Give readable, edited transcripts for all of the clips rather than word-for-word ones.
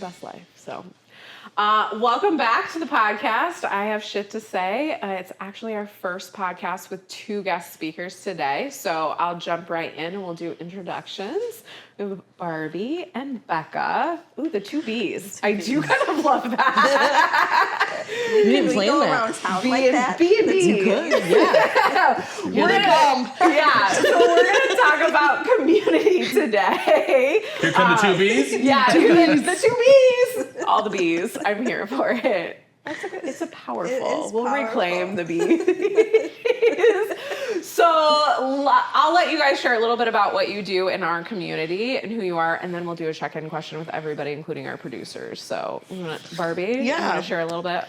best life. So, welcome back to the podcast. I have shit to say. It's actually our first podcast with 2 guest speakers today. So I'll jump right in and we'll do introductions. We have Barbi and Becca. Ooh, the 2 B's. I do kind of love that. You didn't plan that. B and B. Yeah. We're gonna talk about community today. Here come the 2 B's? Yeah, the 2 B's. All the B's. I'm here for it. It's a powerful. We'll reclaim the B's. So I'll let you guys share a little bit about what you do in our community and who you are, and then we'll do a check-in question with everybody, including our producers. So, Barbie, you want to share a little bit?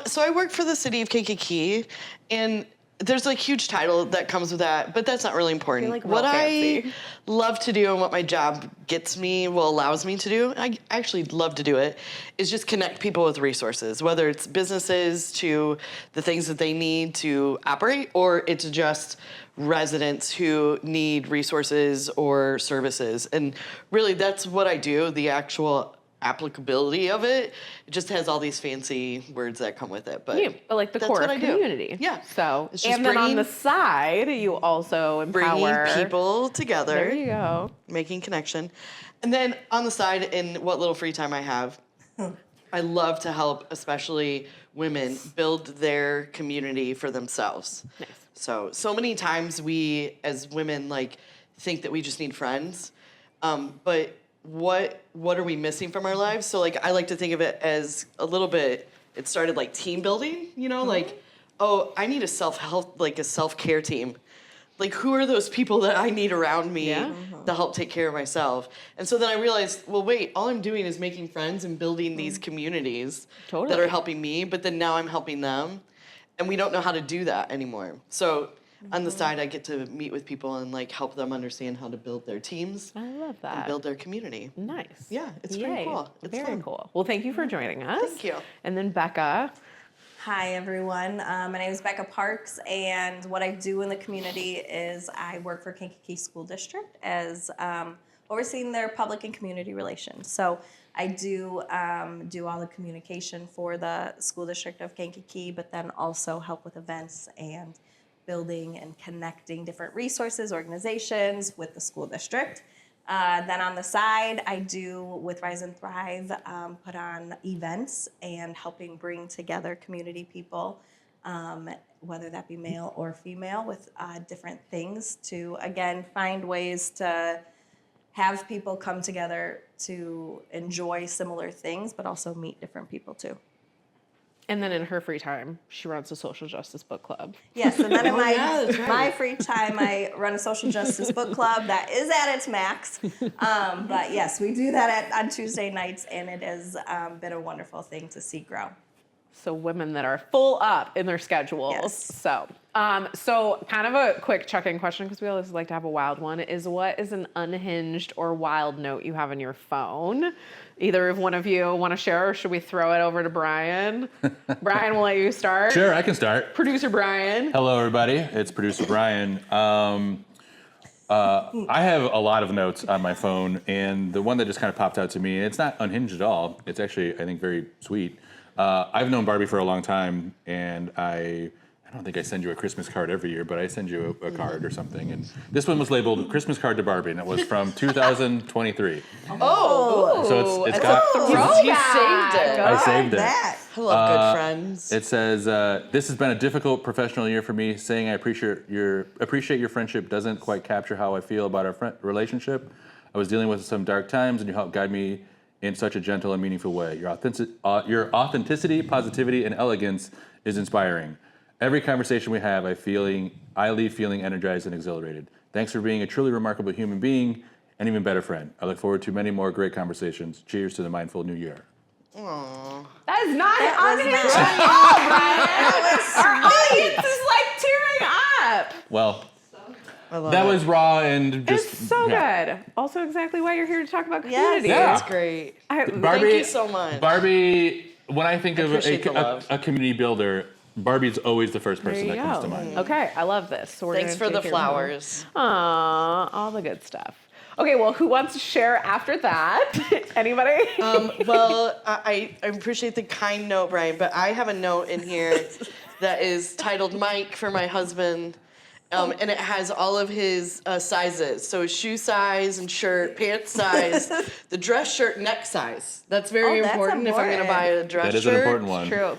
So I work for the city of Kankakee, and there's a huge title that comes with that, but that's not really important. Like what fancy. I love to do and what my job gets me, allows me to do, I actually love to do it, is just connect people with resources, whether it's businesses to the things that they need to operate, or it's just residents who need resources or services. And really, that's what I do, the actual applicability of it. It just has all these fancy words that come with it, but like the core of community. Yeah. So, and then on the side, you also empower bringing people together. There you go. Making connection. And then on the side, in what little free time I have, I love to help, especially women, build their community for themselves. Nice. So many times we, as women, think that we just need friends, but what are we missing from our lives? So I like to think of it as a little bit, it started like team building, oh, I need a self-help, a self-care team. Who are those people that I need around me to help take care of myself? And so then I realized, well, wait, all I'm doing is making friends and building these communities that are helping me, but then now I'm helping them. And we don't know how to do that anymore. So on the side, I get to meet with people and help them understand how to build their teams. I love that. And build their community. Nice. Yeah, it's pretty cool. It's very fun. cool. Well, thank you for joining us. Thank you. And then Becca. Hi, everyone. My name is Becca Parks, and what I do in the community is I work for Kankakee School District as overseeing their public and community relations. So I do all the communication for the school district of Kankakee, but then also help with events and building and connecting different resources, organizations with the school district. Then on the side, I do, with Rise and Thrive, put on events and helping bring together community people, whether that be male or female, with different things to, again, find ways to have people come together to enjoy similar things, but also meet different people too. And then in her free time, she runs a social justice book club. Yes, and then in my free time, I run a social justice book club that is at its max. But yes, we do that on Tuesday nights, and it has been a wonderful thing to see grow. So women that are full up in their schedules. Yes. So kind of a quick check-in question, because we always like to have a wild one, is what is an unhinged or wild note you have on your phone? Either of one of you want to share, or should we throw it over to Brian? Brian, we'll let you start. Sure, I can start. Producer Brian. Hello, everybody. It's producer Brian. I have a lot of notes on my phone, and the one that just kind of popped out to me, it's not unhinged at all. It's actually, I think, very sweet. I've known Barbi for a long time, and I don't think I send you a Christmas card every year, but I send you a card or something. And this one was labeled Christmas Card to Barbi, and it was from 2023. Oh! So it's got... You saved it. I saved it. That. I love good friends. It says, this has been a difficult professional year for me. Saying I appreciate your friendship doesn't quite capture how I feel about our relationship. I was dealing with some dark times, and you helped guide me in such a gentle and meaningful way. Your authenticity, positivity, and elegance is inspiring. Every conversation we have, I leave feeling energized and exhilarated. Thanks for being a truly remarkable human being and even better friend. I look forward to many more great conversations. Cheers to the mindful new year. Aww. That is not was Our audience is tearing up. Well, I that love was raw and just... It's so good. Also exactly why you're here to talk about community. Yes, that's great. Barbie, Thank you so much. Barbie, when I think of appreciate the love. a community builder, Barbie's always the first person that comes to mind. Okay, I love this. So Thanks for the flowers. Aww, all the good stuff. Okay, well, who wants to share after that? Anybody? Well, I appreciate the kind note, Brian, but I have a note in here that is titled Mike for my husband. And it has all of his sizes. So his shoe size and shirt, pants size, the dress shirt neck size. That's very important if I'm going to buy a dress shirt. That is an important one. True.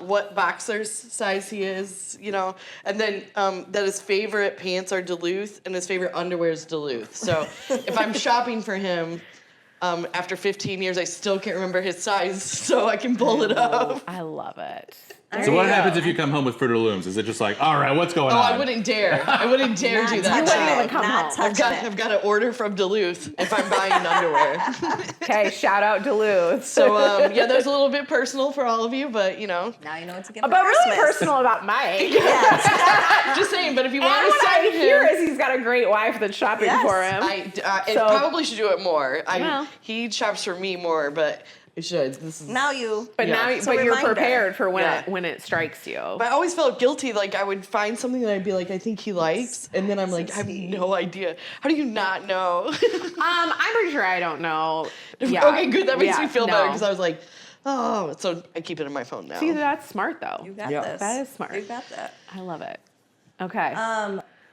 What boxer's size he is, and then that his favorite pants are Duluth and his favorite underwear is Duluth. So if I'm shopping for him, after 15 years, I still can't remember his size, so I can pull it up. I love it. So what happens if you come home with Fruit of the Looms? Is it just like, all right, what's going on? I wouldn't dare. I wouldn't dare do that. You wouldn't even come Not home. touching I've got to order from Duluth if I'm buying underwear. Okay, shout out Duluth. So, yeah, that was a little bit personal for all of you, but, Now you know what to get for But really Christmas. personal about Mike. just saying, but if you And want to what I sign hear him, is he's got a great wife that's shopping Yes. for him. I So- probably should do it more. Well. He shops for me more, but I should. This is. Now you. But Yeah. now, It's a but you're reminder. prepared for when Yeah. when it strikes you. But I always felt guilty. Like I would find something that I'd be like, I think he likes, and then I'm like, I have no idea. How do you not know? I'm pretty sure I don't know. Yeah. Okay, good. That makes me feel better no. because I was like, oh, so I keep it in my phone now. See, that's smart though. You got Yeah. this. That is smart. You got that. I love it. Okay.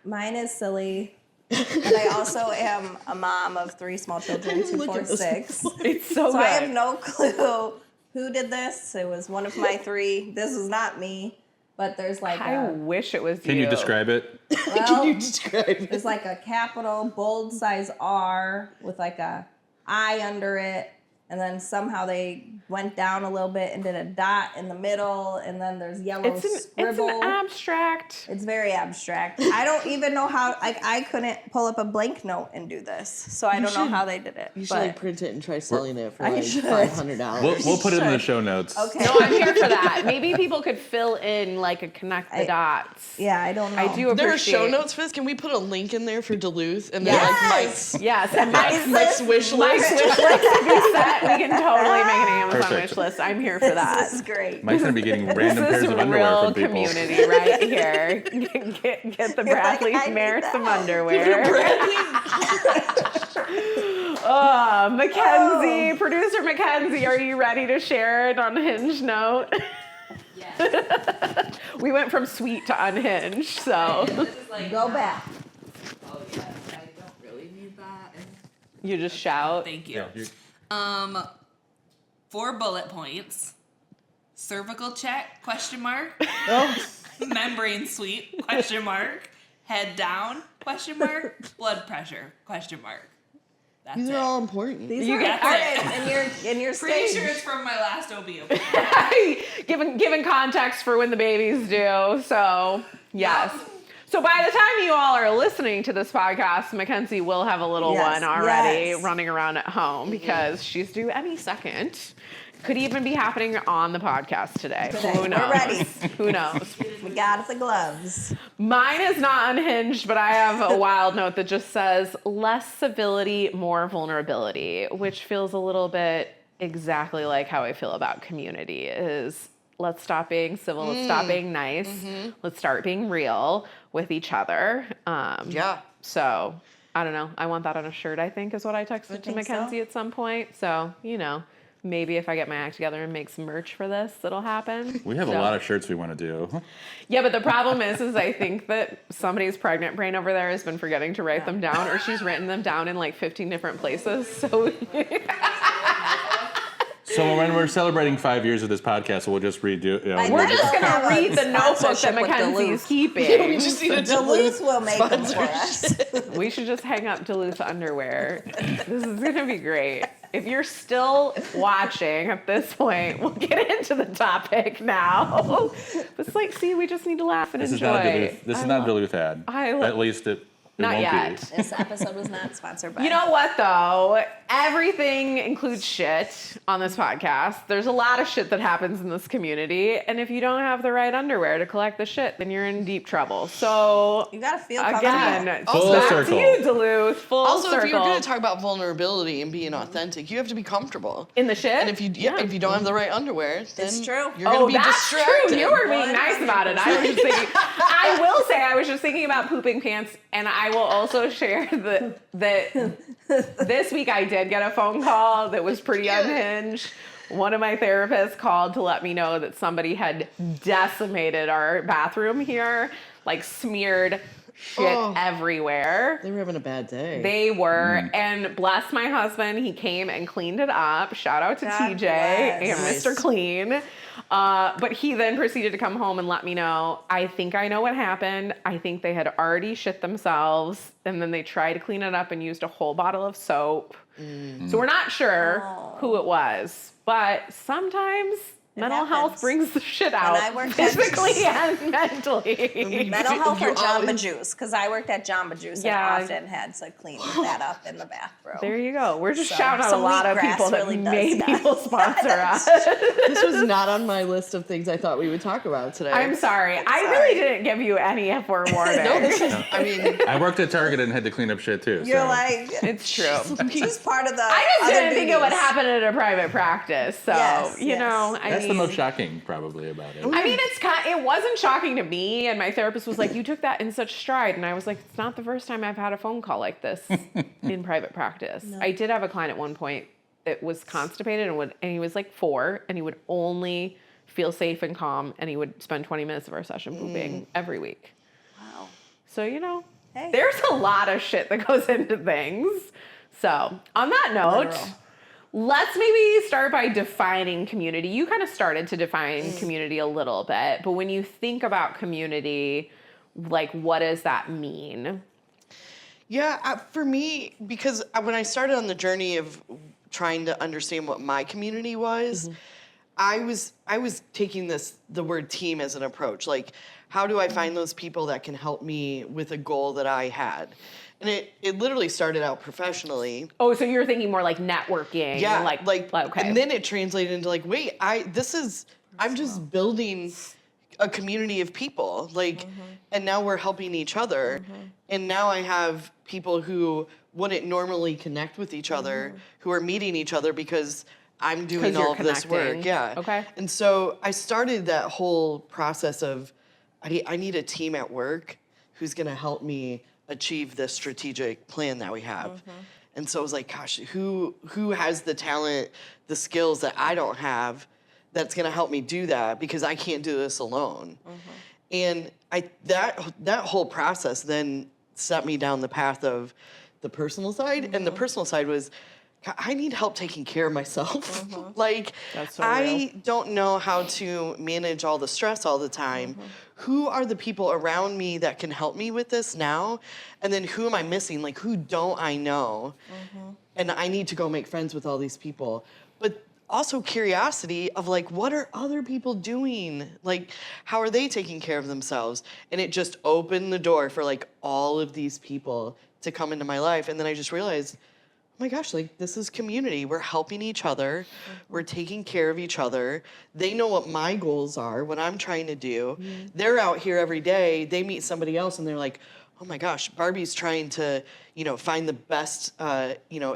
Mine is silly. And I also am a mom of 3 small children, 2, Look 4, at this. 6. it's so So good. I have no clue who did this. It was one of my 3. This is not me, but there's like I wish it was Can you describe it? Can you describe it? there's like a capital bold size R with like a I under it, and then somehow they went down a little bit and did a dot in the middle, and then there's yellow It's an scribble. abstract. It's very abstract. I don't even know how. Like I couldn't pull up a blank note and do this, so I don't know how they did it. You should but like print it and try selling it for I like should. $500. We'll put it in the show notes. okay. No, I'm here for that. Maybe people could fill in like a connect the dots. Yeah, I don't know. I do There are appreciate. show notes for this. Can we put a link in there for Duluth and then Yes! like Mike's Yes, and Mike's Mike's wish Mike's list? wish list to be set. We can totally make an Amazon Perfect. wish list. I'm here for that. This is great. Mike's gonna be getting random This pairs is of underwear real from people. community right here. Get the You're like, Bradley I need Merritt that. some underwear. Mackenzie, producer Mackenzie, are you ready to share an unhinged note? Yes. We went from sweet to unhinged, so This is like Go back. Oh yes, I don't really need that. you just shout. Thank you. Yeah, 4 bullet points. Cervical check? Question mark. Membrane sweep? Question mark. Head down? Question mark. Blood pressure? Question mark. That's These it. are all important. These You are get important in your Pretty stage. sure it's from my last OB appointment. Given context for when the baby's due, so yes. So by the time you all are listening to this podcast, Mackenzie will have a little Yes, one already yes. running around at home because she's due any second. Could even be happening on the podcast today. Today. Who We're knows? ready. Who knows? We got the gloves. Mine is not unhinged, but I have a wild note that just says less civility, more vulnerability, which feels a little bit exactly like how I feel about community is let's stop being civil, let's stop being nice, let's start being real with each other. Yeah. So I don't know. I want that on a shirt, I think is what I texted to think Mackenzie so. at some point. So, maybe if I get my act together and make some merch for this, it'll happen. We have a So- lot of shirts we want to do. Yeah, but the problem is I think that somebody's pregnant brain over there has been forgetting to write them down, or she's written them down in like 15 different places. So So when we're celebrating 5 years of this podcast, we'll just redo. we're just gonna read the notebook that Sponsorship with Mackenzie's Duluth. keeping. We just need a Duluth will make them for us. We should just hang up Duluth underwear. This is gonna be great. If you're still watching at this point, we'll get into the topic now. It's like, see, we just need to laugh and This is enjoy. not a Duluth. This is not a Duluth ad. At least it Not won't yet. be. This episode was not sponsored by. You know what, though? Everything includes shit on this podcast. There's a lot of shit that happens in this community. And if you don't have the right underwear to collect the shit, then you're in deep trouble. So, You gotta feel again, comfortable. Full back circle. to you, Duluth. Full Also, circle. if you're going to talk about vulnerability and being authentic, you have to be comfortable. in the shit? And if you don't have the right underwear, then It's true. you're going to be that's distracted. true. You were being nice about it. I was just thinking. I will say, I was just thinking about pooping pants, and I I will also share that this week I did get a phone call that was pretty unhinged. One of my therapists called to let me know that somebody had decimated our bathroom here, like smeared shit everywhere. They were having a bad day. They were, and bless my husband, he came and cleaned it up. Shout out to God TJ bless. and Nice. Mr. Clean. But he then proceeded to come home and let me know, I think I know what happened. I think they had already shit themselves, and then they tried to clean it up and used a whole bottle of soap. So we're not sure who it was, but sometimes mental health happens. brings the shit out I worked at- physically and mentally. Mental health you or Jamba always- Juice, because I worked at Jamba Juice Yeah. and often had to clean that up in the bathroom. There you go. We're just So, shouting out a some lot of wheatgrass people that really does made that. people sponsor us. This was not on my list of things I thought we would talk about today. I'm sorry. I really didn't give you any forewarning. No, this is, I mean, I worked at Target and had to clean up shit too. You're so. like, It's true. she's part of the I just other didn't think it would duties. happen at a private practice. So, Yes, you yes. know, I That's mean, the most shocking, probably, about it. I mean, it wasn't shocking to me, and my therapist was like, "You took that in such stride," and I was like, "It's not the first time I've had a phone call like this in private practice." I did have a client at one point that was constipated and he was like 4, and he would only feel safe and calm, and he would spend 20 minutes of our session pooping every week. Wow. So you know, Hey. there's a lot of shit that goes into things. So on that note. Literal. Let's maybe start by defining community. You kind of started to define community a little bit, but when you think about community, like what does that mean? yeah, for me, because when I started on the journey of trying to understand what my community was, I was taking the word team as an approach. Like, how do I find those people that can help me with a goal that I had? And it literally started out professionally. Oh, so you're thinking more like networking. Yeah, and like okay. And then it translated into like, wait, I'm just building a community of people. Like, and now we're helping each other. And now I have people who wouldn't normally connect with each other, who are meeting each other because I'm doing 'Cause you're all of this work. connecting. Yeah. Okay. And so I started that whole process of, I need a team at work who's going to help me achieve this strategic plan that we have. And so I was like, gosh, who has the talent, the skills that I don't have that's going to help me do that, because I can't do this alone. And that whole process then set me down the path of the personal side. And the personal side was, I need help taking care of myself. Like, That's so I don't know how to manage all the stress all the time. Who are the people around me that can help me with this now? And then who am I missing? Like, who don't I know? And I need to go make friends with all these people. But also curiosity of like, what are other people doing? Like, how are they taking care of themselves? And it just opened the door for like all of these people to come into my life. And then I just realized, oh my gosh, like, this is community. We're helping each other. We're taking care of each other. They know what my goals are, what I'm trying to do. They're out here every day. They meet somebody else and they're like, oh my gosh, Barbie's trying to, find the best,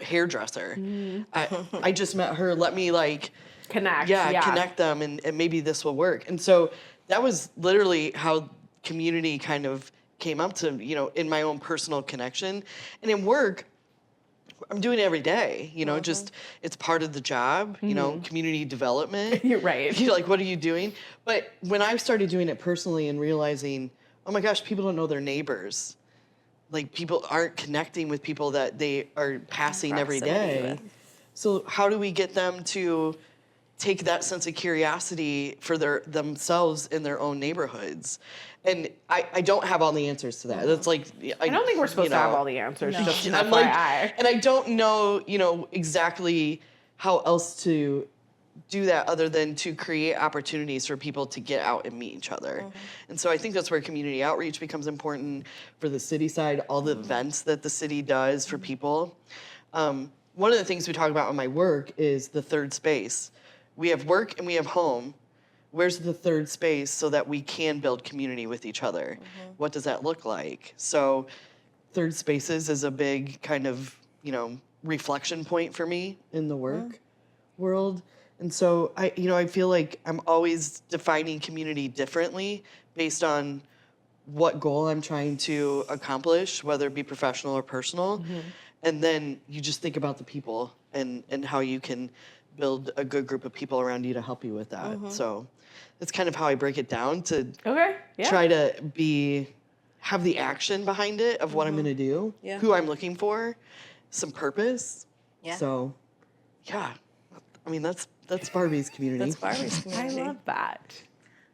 hairdresser. I just met her. Let me like connect. connect them and maybe this will work. And so that was literally how community kind of came up to, in my own personal connection. And in work, I'm doing it every day, just it's part of the job, community development. You're right. You're like, what are you doing? But when I started doing it personally and realizing, oh my gosh, people don't know their neighbors. Like, people aren't connecting with people that they are passing every Proximity day. with. So how do we get them to take that sense of curiosity for themselves in their own neighborhoods? And I don't have all the answers to that. That's like, I don't think we're supposed to have all the answers. No. Just an I'm FYI. like, and I don't know, exactly how else to do that other than to create opportunities for people to get out and meet each other. And so I think that's where community outreach becomes important for the city side, all the events that the city does for people. One of the things we talk about in my work is the third space. We have work and we have home. Where's the third space so that we can build community with each other? What does that look like? So third spaces is a big kind of, reflection point for me in the work world. And so I feel like I'm always defining community differently based on what goal I'm trying to accomplish, whether it be professional or personal. And then you just think about the people and how you can build a good group of people around you to help you with that. So that's kind of how I break it down to try to have the action behind it of what I'm going to do, who I'm looking for, some purpose. Yeah. So, yeah, I mean, that's Barbie's community. That's Barbie's community. I love that.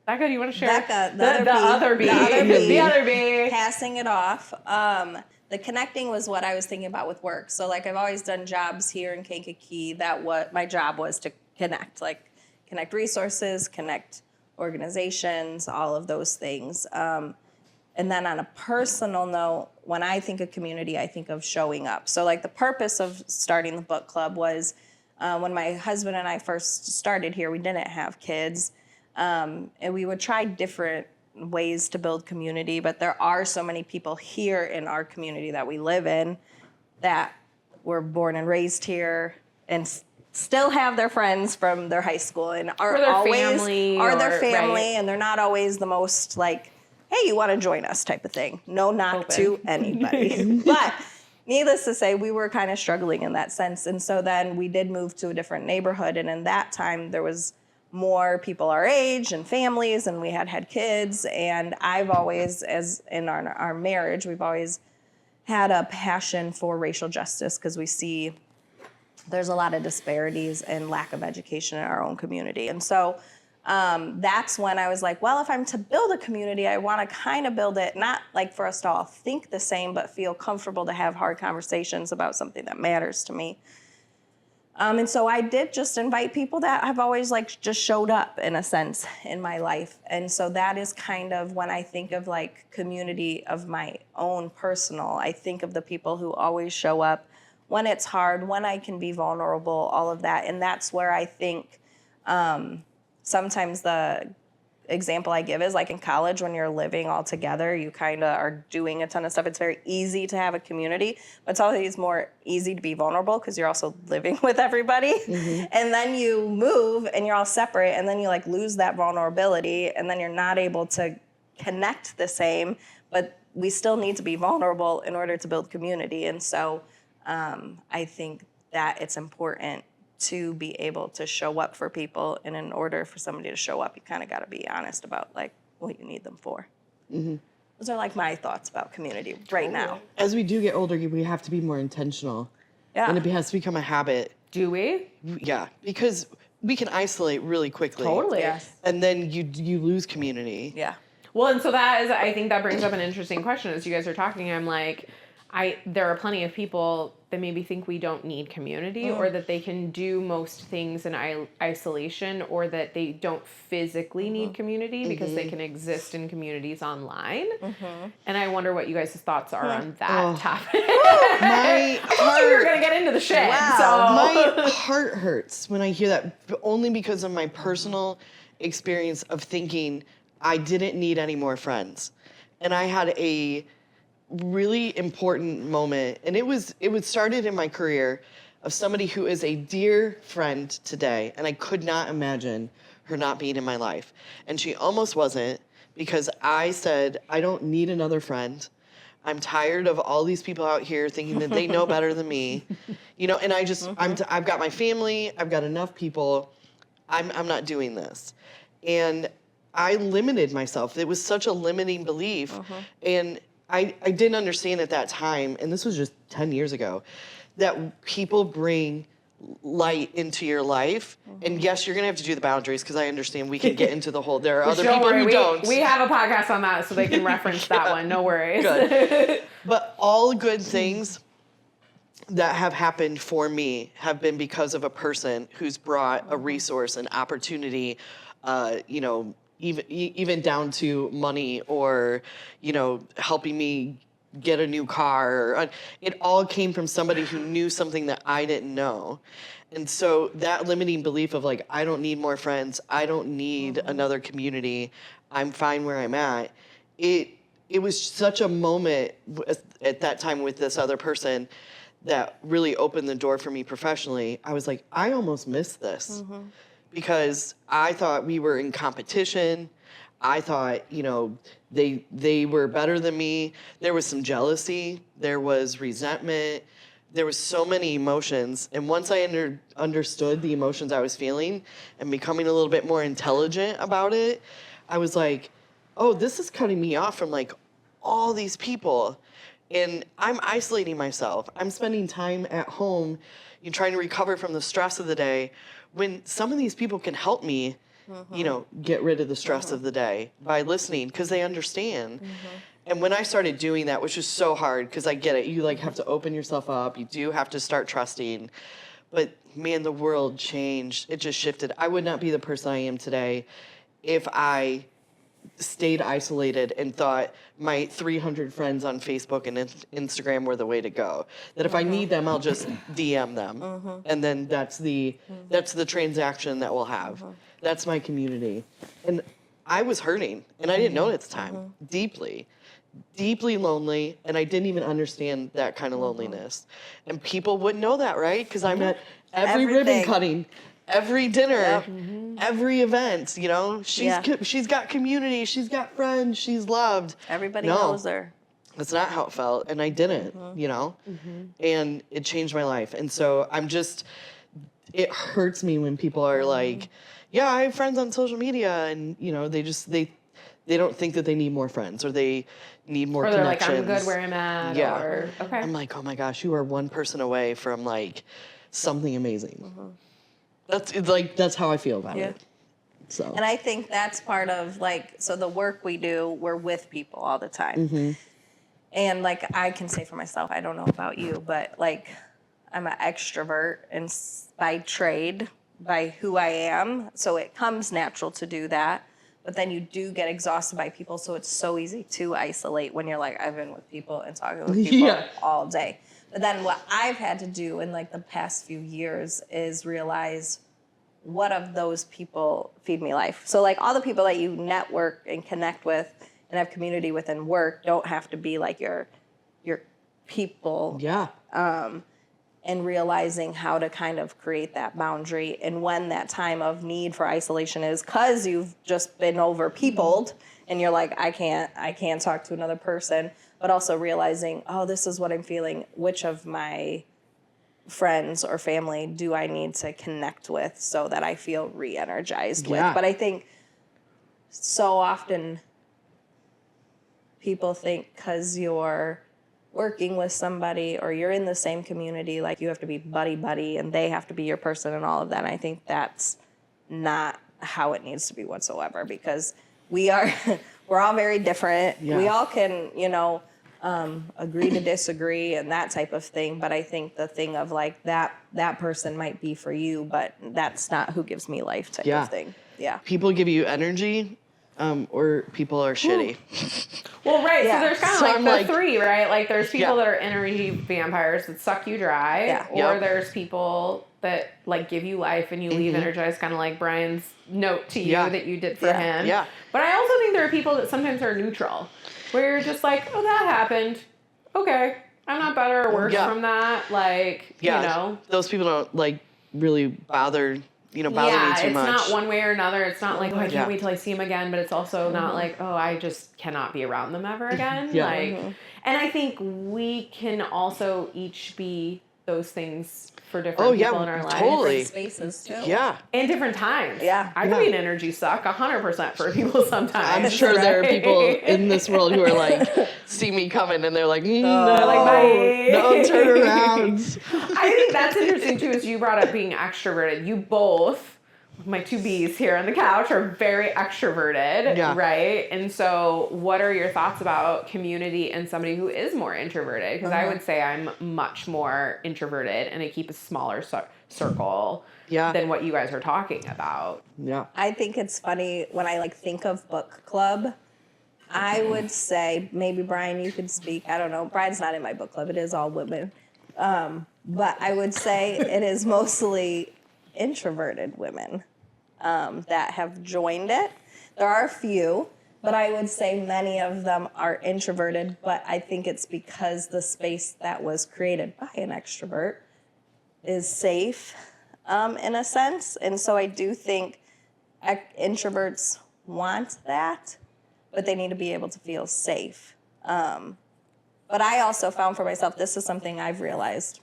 Becca, do you want to share? Becca, the other bee. The other bee. Passing it off. The connecting was what I was thinking about with work. So like I've always done jobs here in Kankakee that what my job was to connect, like connect resources, connect organizations, all of those things. And then on a personal note, when I think of community, I think of showing up. So like the purpose of starting the book club was when my husband and I first started here, we didn't have kids. And we would try different ways to build community, but there are so many people here in our community that we live in that were born and raised here and still have their friends from their high school and are their always family and they're not always the most like, hey, you want to join us type of thing. No knock to anybody. But needless to say, we were kind of struggling in that sense. And so then we did move to a different neighborhood. And in that time, there was more people our age and families, and we had kids. And I've always, as in our marriage, we've always had a passion for racial justice because we see there's a lot of disparities and lack of education in our own community. And so that's when I was like, well, if I'm to build a community, I want to kind of build it, not like for us to all think the same, but feel comfortable to have hard conversations about something that matters to me. And so I did just invite people that have always like just showed up in a sense in my life. And so that is kind of when I think of like community of my own personal, I think of the people who always show up when it's hard, when I can be vulnerable, all of that. And that's where I think sometimes the example I give is like in college when you're living all together, you kind of are doing a ton of stuff. It's very easy to have a community, but it's always more easy to be vulnerable because you're also living with everybody. And then you move and you're all separate and then you like lose that vulnerability and then you're not able to connect the same, but we still need to be vulnerable in order to build community. And so I think that it's important to be able to show up for people, and in order for somebody to show up, you kind of got to be honest about like what you need them for. Those are like my thoughts about community right now. As we do get older, we have to be more intentional. Yeah. And it has to become a habit. Do we? Yeah, because we can isolate really quickly. Totally. Yes. And then you lose community. Yeah. Well, and so I think that brings up an interesting question. As you guys are talking, I'm like, there are plenty of people that maybe think we don't need community or that they can do most things in isolation or that they don't physically need community because they can exist in communities online. And I wonder what you guys' thoughts are on that topic. My We were going to get into the shit. Wow. So. My heart hurts when I hear that, only because of my personal experience of thinking I didn't need any more friends. And I had a really important moment, and it started in my career, of somebody who is a dear friend today, and I could not imagine her not being in my life. And she almost wasn't, because I said, I don't need another friend. I'm tired of all these people out here thinking that they know better than me. And I just, I've got my family, I've got enough people, I'm not doing this. And I limited myself. It was such a limiting belief. And I didn't understand at that time, and this was just 10 years ago, that people bring light into your life. And yes, you're going to have to do the boundaries, because I understand we can get into the whole, there are other people who don't. We have a podcast on that, so they can reference that one. No worries. Good. But all good things that have happened for me have been because of a person who's brought a resource, an opportunity, even down to money or, helping me get a new car. It all came from somebody who knew something that I didn't know. And so that limiting belief of like, I don't need more friends, I don't need another community, I'm fine where I'm at. It was such a moment at that time with this other person that really opened the door for me professionally. I was like, I almost missed this. Because I thought we were in competition. I thought, they were better than me. There was some jealousy. There was resentment. There was so many emotions. And once I understood the emotions I was feeling and becoming a little bit more intelligent about it, I was like, oh, this is cutting me off from like all these people. And I'm isolating myself. I'm spending time at home trying to recover from the stress of the day when some of these people can help me, get rid of the stress of the day by listening because they understand. And when I started doing that, which is so hard because I get it, you like have to open yourself up. You do have to start trusting. But man, the world changed. It just shifted. I would not be the person I am today if I stayed isolated and thought my 300 friends on Facebook and Instagram were the way to go. That if I need them, I'll just DM them, and then that's the transaction that we'll have. That's my community, and I was hurting, and I didn't know it at the time. Deeply lonely, and I didn't even understand that kind of loneliness. And people wouldn't know that, right? Because I'm at every ribbon cutting. Every dinner, every event, she's got community, she's got friends, she's loved. Everybody knows her. That's not how it felt, and I didn't, and it changed my life. And so it hurts me when people are like, yeah, I have friends on social media, and they don't think that they need more friends or they need more connections. Or they're like, I'm good where I'm at. Yeah. Or, okay. I'm like, oh my gosh, you are one person away from like something amazing. That's how I feel about it. So. And I think that's part of so the work we do, we're with people all the time. And I can say for myself, I don't know about you, but I'm an extrovert and by trade, by who I am. So it comes natural to do that. But then you do get exhausted by people. So it's so easy to isolate when you're like, I've been with people and talking with people all day. But then what I've had to do in the past few years is realize what of those people feed me life. So all the people that you network and connect with and have community with and work don't have to be your people. Yeah. And realizing how to kind of create that boundary and when that time of need for isolation is because you've just been over peopled and you're like, I can't talk to another person. But also realizing, oh, this is what I'm feeling. Which of my friends or family do I need to connect with so that I feel re-energized with? But I think so often people think because you're working with somebody or you're in the same community, you have to be buddy and they have to be your person and all of that. And I think that's not how it needs to be whatsoever because we're all very different. Yeah. We all can, agree to disagree and that type of thing. But I think the thing of that person might be for you, but that's not who gives me life type of thing. Yeah. People give you energy, or people are shitty. Well, right. So there's kind of the three, right? There's people that are energy vampires that suck you dry, or there's people that give you life and you leave energized, kind of like Brian's note to you that you did for him. Yeah. But I also think there are people that sometimes are neutral, where you're just like, oh, that happened. Okay, I'm not better or worse from that. Those people don't really bother me too much. It's not one way or another. It's not like, oh, I can't wait till I see him again. But it's also not like, oh, I just cannot be around them ever again. And I think we can also each be those things for different people in our lives. Totally. Different spaces too. Yeah. And different times. Yeah. I could be an energy suck 100% for people sometimes. I'm sure there are people in this world who are see me coming and they're like, no, bye. No, turn around. I think that's interesting too, is you brought up being extroverted. You both, my two B's here on the couch, are very extroverted, right? And so what are your thoughts about community and somebody who is more introverted? Because I would say I'm much more introverted and I keep a smaller circle than what you guys are talking about. Yeah. I think it's funny when I think of book club, I would say, maybe Brian, you could speak. I don't know. Brian's not in my book club. It is all women. But I would say it is mostly introverted women that have joined it. There are a few, but I would say many of them are introverted, but I think it's because the space that was created by an extrovert is safe in a sense. And so I do think introverts want that, but they need to be able to feel safe. But I also found for myself, this is something I've realized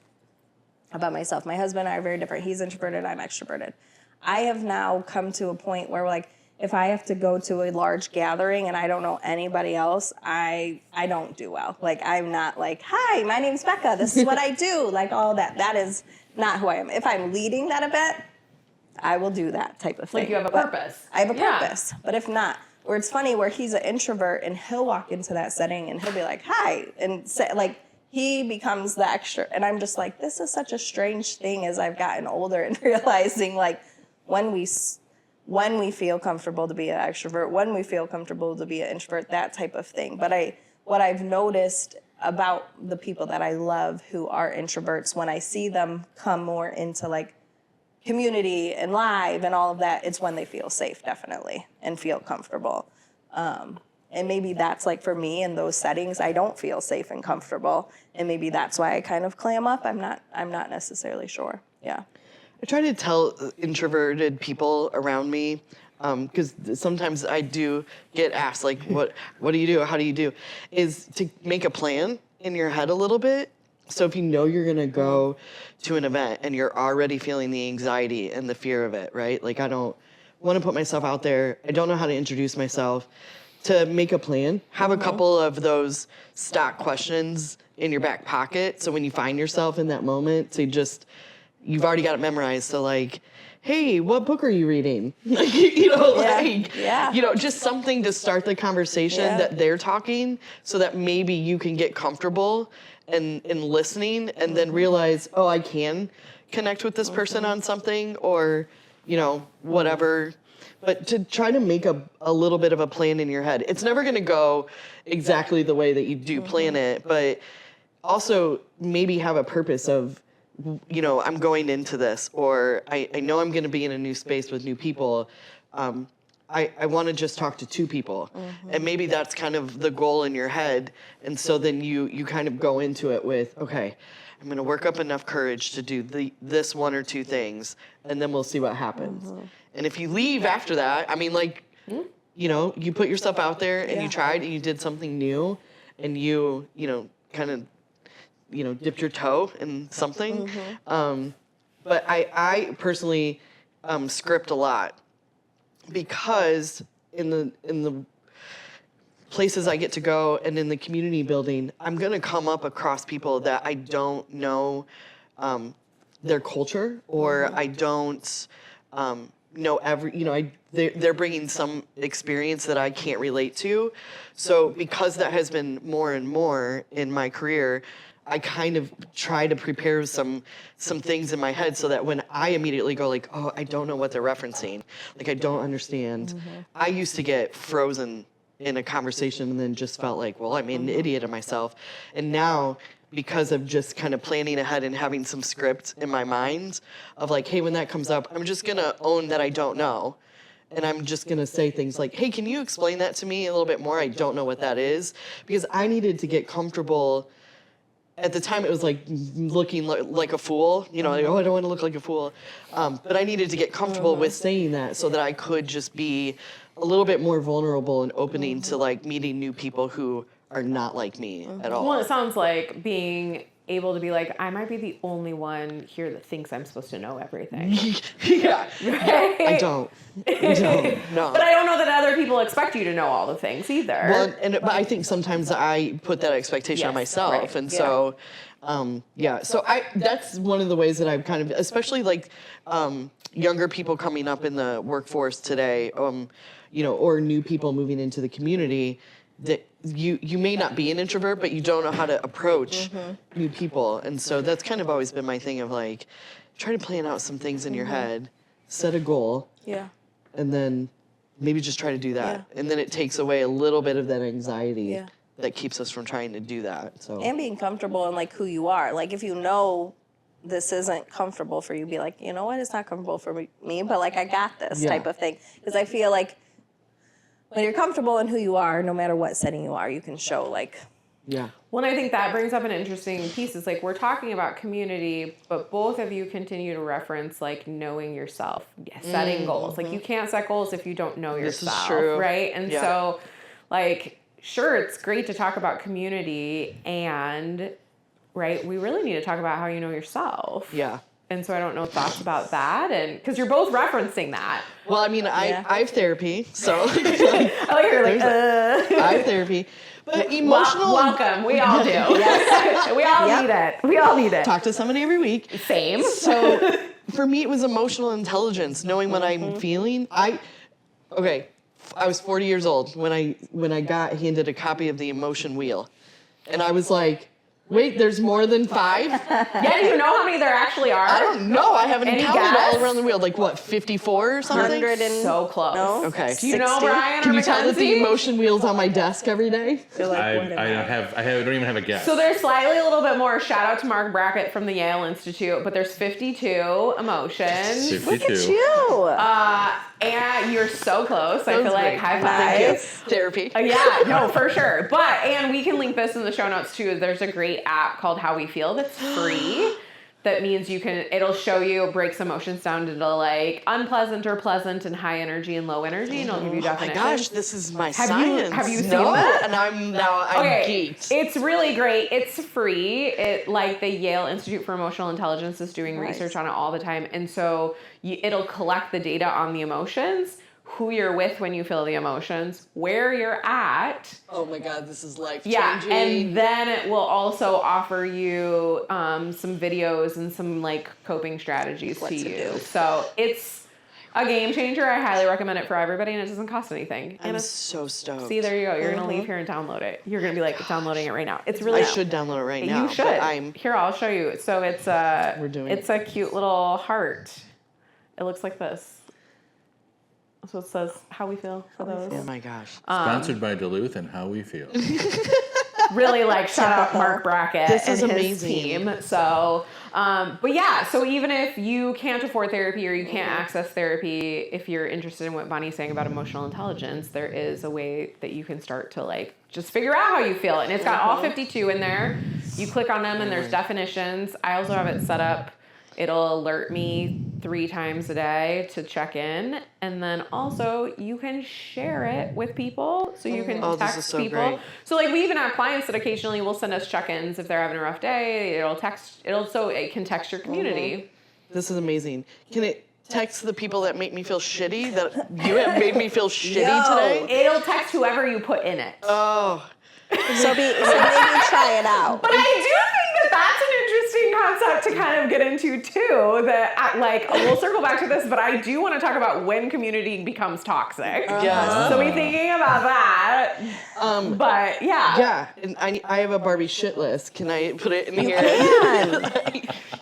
about myself. My husband and I are very different. He's introverted, I'm extroverted. I have now come to a point where, like, if I have to go to a large gathering and I don't know anybody else, I don't do well. Like, I'm not like, hi, my name's Becca, this is what I do. Like, all that. That is not who I am. If I'm leading that event, I will do that type of thing. Like you have a purpose. I have a purpose. But if not, where it's funny, where he's an introvert and he'll walk into that setting and he'll be like, hi, and say, like, he becomes the extra. And I'm just like, this is such a strange thing as I've gotten older and realizing, like, when we feel comfortable to be an extrovert, when we feel comfortable to be an introvert, that type of thing. But what I've noticed about the people that I love who are introverts, when I see them come more into, like, community and live and all of that, it's when they feel safe, definitely, and feel comfortable. And maybe that's, like, for me in those settings, I don't feel safe and comfortable, and maybe that's why I kind of clam up. I'm not necessarily sure. Yeah. I try to tell introverted people around me, because sometimes I do get asked, like, what do you do? How do you do? Is to make a plan in your head a little bit. So if you know you're going to go to an event and you're already feeling the anxiety and the fear of it, right? Like, I don't want to put myself out there. I don't know how to introduce myself. To make a plan, have a couple of those stock questions in your back pocket. So when you find yourself in that moment, you've already got it memorized. So, like, hey, what book are you reading? Just something to start the conversation that they're talking, so that maybe you can get comfortable in listening, and then realize, oh, I can connect with this person on something, or, whatever. But to try to make a little bit of a plan in your head. It's never going to go exactly the way that you do plan it, but also maybe have a purpose of, I'm going into this, or I know I'm going to be in a new space with new people. I want to just talk to two people. And maybe that's kind of the goal in your head. And so then you kind of go into it with, okay, I'm going to work up enough courage to do this one or two things, and then we'll see what happens. And if you leave after that, I mean, like, you put yourself out there and you tried and you did something new, and you kind of, dipped your toe in something. But I personally script a lot, because in the places I get to go and in the community building, I'm going to come up across people that I don't know their culture, or I don't know they're bringing some experience that I can't relate to. So because that has been more and more in my career, I kind of try to prepare some things in my head, so that when I immediately go, like, oh, I don't know what they're referencing, like, I don't understand. I used to get frozen in a conversation and then just felt like, well, I made an idiot of myself. And now, because of just kind of planning ahead and having some script in my mind of, like, hey, when that comes up, I'm just going to own that I don't know. And I'm just going to say things like, hey, can you explain that to me a little bit more? I don't know what that is. Because I needed to get comfortable. At the time, it was like looking like a fool, like, oh, I don't want to look like a fool. But I needed to get comfortable with saying that, so that I could just be a little bit more vulnerable and opening to, like, meeting new people who are not like me at all. Well, it sounds like being able to be like, I might be the only one here that thinks I'm supposed to know everything. Yeah. I don't. No. But I don't know that other people expect you to know all the things either. Well, but I think sometimes I put that expectation on myself. Right. And so, so that's one of the ways that I've kind of, especially, like, younger people coming up in the workforce today, or new people moving into the community, that you may not be an introvert, but you don't know how to approach new people. And so that's kind of always been my thing of, like, try to plan out some things in your head, set a goal, and then maybe just try to do that. And then it takes away a little bit of that anxiety that keeps us from trying to do that. So, and being comfortable in, like, who you are. Like, if you know this isn't comfortable for you, be like, you know what, it's not comfortable for me, but, like, I got this type of thing. Because I feel like when you're comfortable in who you are, no matter what setting you are, you can show, like, Yeah. Well, I think that brings up an interesting piece. It's like we're talking about community, but both of you continue to reference like knowing yourself, setting goals. Like you can't set goals if you don't know This yourself, is true. right? And so, like, sure, it's great to talk about community, and right, we really need to talk about how you know yourself. Yeah. And so I don't know thoughts about that, and because you're both referencing that. Well, I mean, I have therapy, so I like you're like, I have therapy. But emotional. Welcome. We all do. Yes. We all need it. We all need it. Talk to somebody every week. Same. So for me, it was emotional intelligence, knowing what I'm feeling. I was 40 years old when I got handed a copy of the emotion wheel, and I was like, wait, there's more than 5? Yeah, do you know how many there actually are? I don't know. I haven't Any counted guess? all around the wheel. Like what, 54 or something? 100 and So close. No? Okay. Do you know 60? Brian Can or you tell that the Mackenzie? emotion wheel's on my desk every day? Feel like, I what am don't even have a guess. So there's slightly a little bit more. Shout out to Mark Brackett from the Yale Institute, but there's 52 emotions. 52. Look at you. And you're so close. I That feel was like great. high five. Nice. Therapy. Yeah, no, for sure. And we can link this in the show notes too. There's a great app called How We Feel that's free. That means it'll show you, breaks emotions down into like unpleasant or pleasant and high energy and low energy, and it'll give you Oh my definitions. gosh, this is my Have science. you seen No, that? and I'm geeked. It's really great. It's free. It like the Yale Institute for Emotional Intelligence is doing research on it all the time, and so it'll collect the data on the emotions, who you're with when you feel the emotions, where you're at. Oh my God, this is life Yeah, changing. and then it will also offer you some videos and some like coping strategies What to to use. do. So it's a game changer. I highly recommend it for everybody, and it doesn't cost anything. I'm And it's, so stoked. see, there you go. You're gonna leave here and download it. You're gonna be like downloading it right now. It's really I should download it right now. You should. But Here, I'll show you. So it's We're doing it's a cute little heart. It looks like this. So it says how we feel for those. oh my gosh. Sponsored by Duluth and How We Feel. Really like shout out Mark Brackett This and is his amazing. team. So, but yeah, so even if you can't afford therapy or you can't access therapy, if you're interested in what Bonnie's saying about emotional intelligence, there is a way that you can start to like just figure out how you feel. And it's got all 52 in there. You click on them and there's definitions. I also have it set up. It'll alert me 3 times a day to check in. And then also you can share it with people. So you can Oh, this text is so people. great. So like we even have clients that occasionally will send us check-ins if they're having a rough day. So it can text your community. This is amazing. Can it text the people that make me feel shitty? That you have made me feel shitty today? It'll text whoever you put in it. Oh. So maybe try it out. But I do think that's an interesting concept to kind of get into too. That we'll circle back to this, but I do want to talk about when community becomes toxic. Yes. So be thinking about that. But yeah. Yeah, and I have a Barbie shit list. Can I put it in here?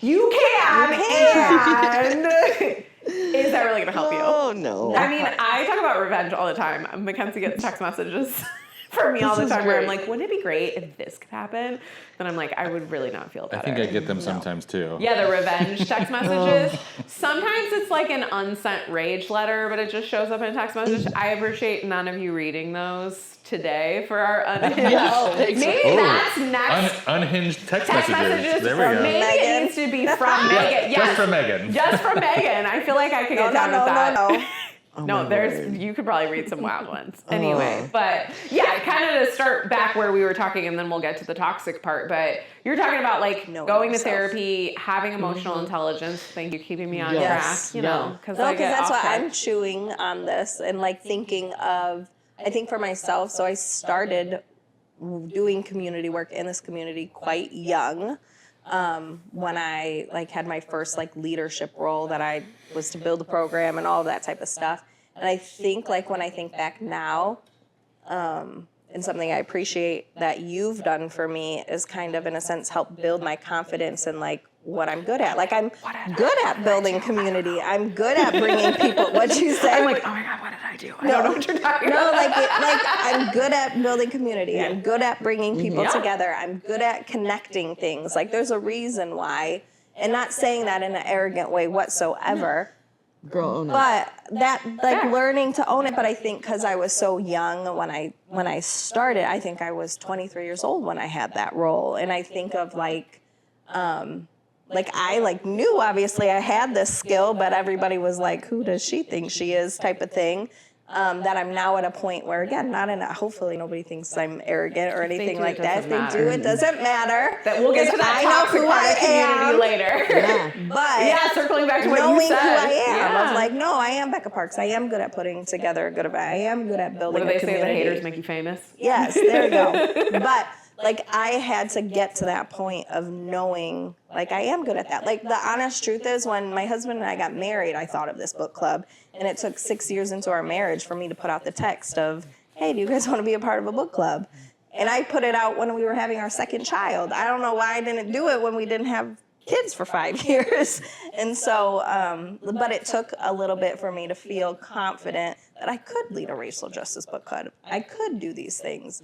You can. And is that really going to help you? Oh no. I mean, I talk about revenge all the time. Mackenzie gets text messages from me all the This is time where I'm great. like, wouldn't it be great if this could happen? Then I'm like, I would really not feel I better. think I get them sometimes too. Yeah, the revenge text messages. Sometimes it's like an unsent rage letter, but it just shows up in a text message. I appreciate none of you reading those today for our unhinged. thanks. Maybe Oh, that's next. Unhinged text Text messages. messages There we from go. Megan. It Megan. needs to be from Megan. Yes. Just for Megan. Just from Megan. I feel like I could get down with that. No. No, you could probably read some wild ones. Anyway, but yeah, kind of to start back where we were talking, and then we'll get to the toxic part. But you're talking about like Knowing going to yourself. therapy, having emotional intelligence. Thank you, keeping me on Yes. track. You know, because No, because that's what I'm chewing on this and like thinking of. I think for myself, so I started doing community work in this community quite young. When I like had my first like leadership role that I was to build a program and all of that type of stuff. And I think like when I think back now, and something I appreciate that you've done for me is kind of in a sense help build my confidence in like what I'm good at. Like I'm good at building community. I'm good at bringing people. What'd you say? I'm like, oh my god, what did I do? I don't know what you're talking No, about. like I'm good at building community. I'm good at bringing people together. I'm good at connecting things. Like there's a reason why, and not saying that in an arrogant way whatsoever, Girl, own it. But that, like, learning to own it, but I think because I was so young when I started, I think I was 23 years old when I had that role. And I think of, like I, like, knew, obviously, I had this skill, but everybody was like, who does she think she is, type of thing. That I'm now at a point where, again, hopefully nobody thinks I'm arrogant or anything like that. If they do, it doesn't matter. That we'll get to that I know toxic who part I of community am. later. Yeah. But Yeah, circling back to what you knowing said. who I am, Yeah. I was like, no, I am Becca Parks. I am good at putting together a good event. I am good at building What do they a say? community. The haters make you famous. Yes, there you go. But like, I had to get to that point of knowing, like, I am good at that. Like, the honest truth is, when my husband and I got married, I thought of this book club, and it took 6 years into our marriage for me to put out the text of, hey, do you guys want to be a part of a book club? And I put it out when we were having our second child. I don't know why I didn't do it when we didn't have kids for 5 years. And so, but it took a little bit for me to feel confident that I could lead a racial justice book club. I could do these things.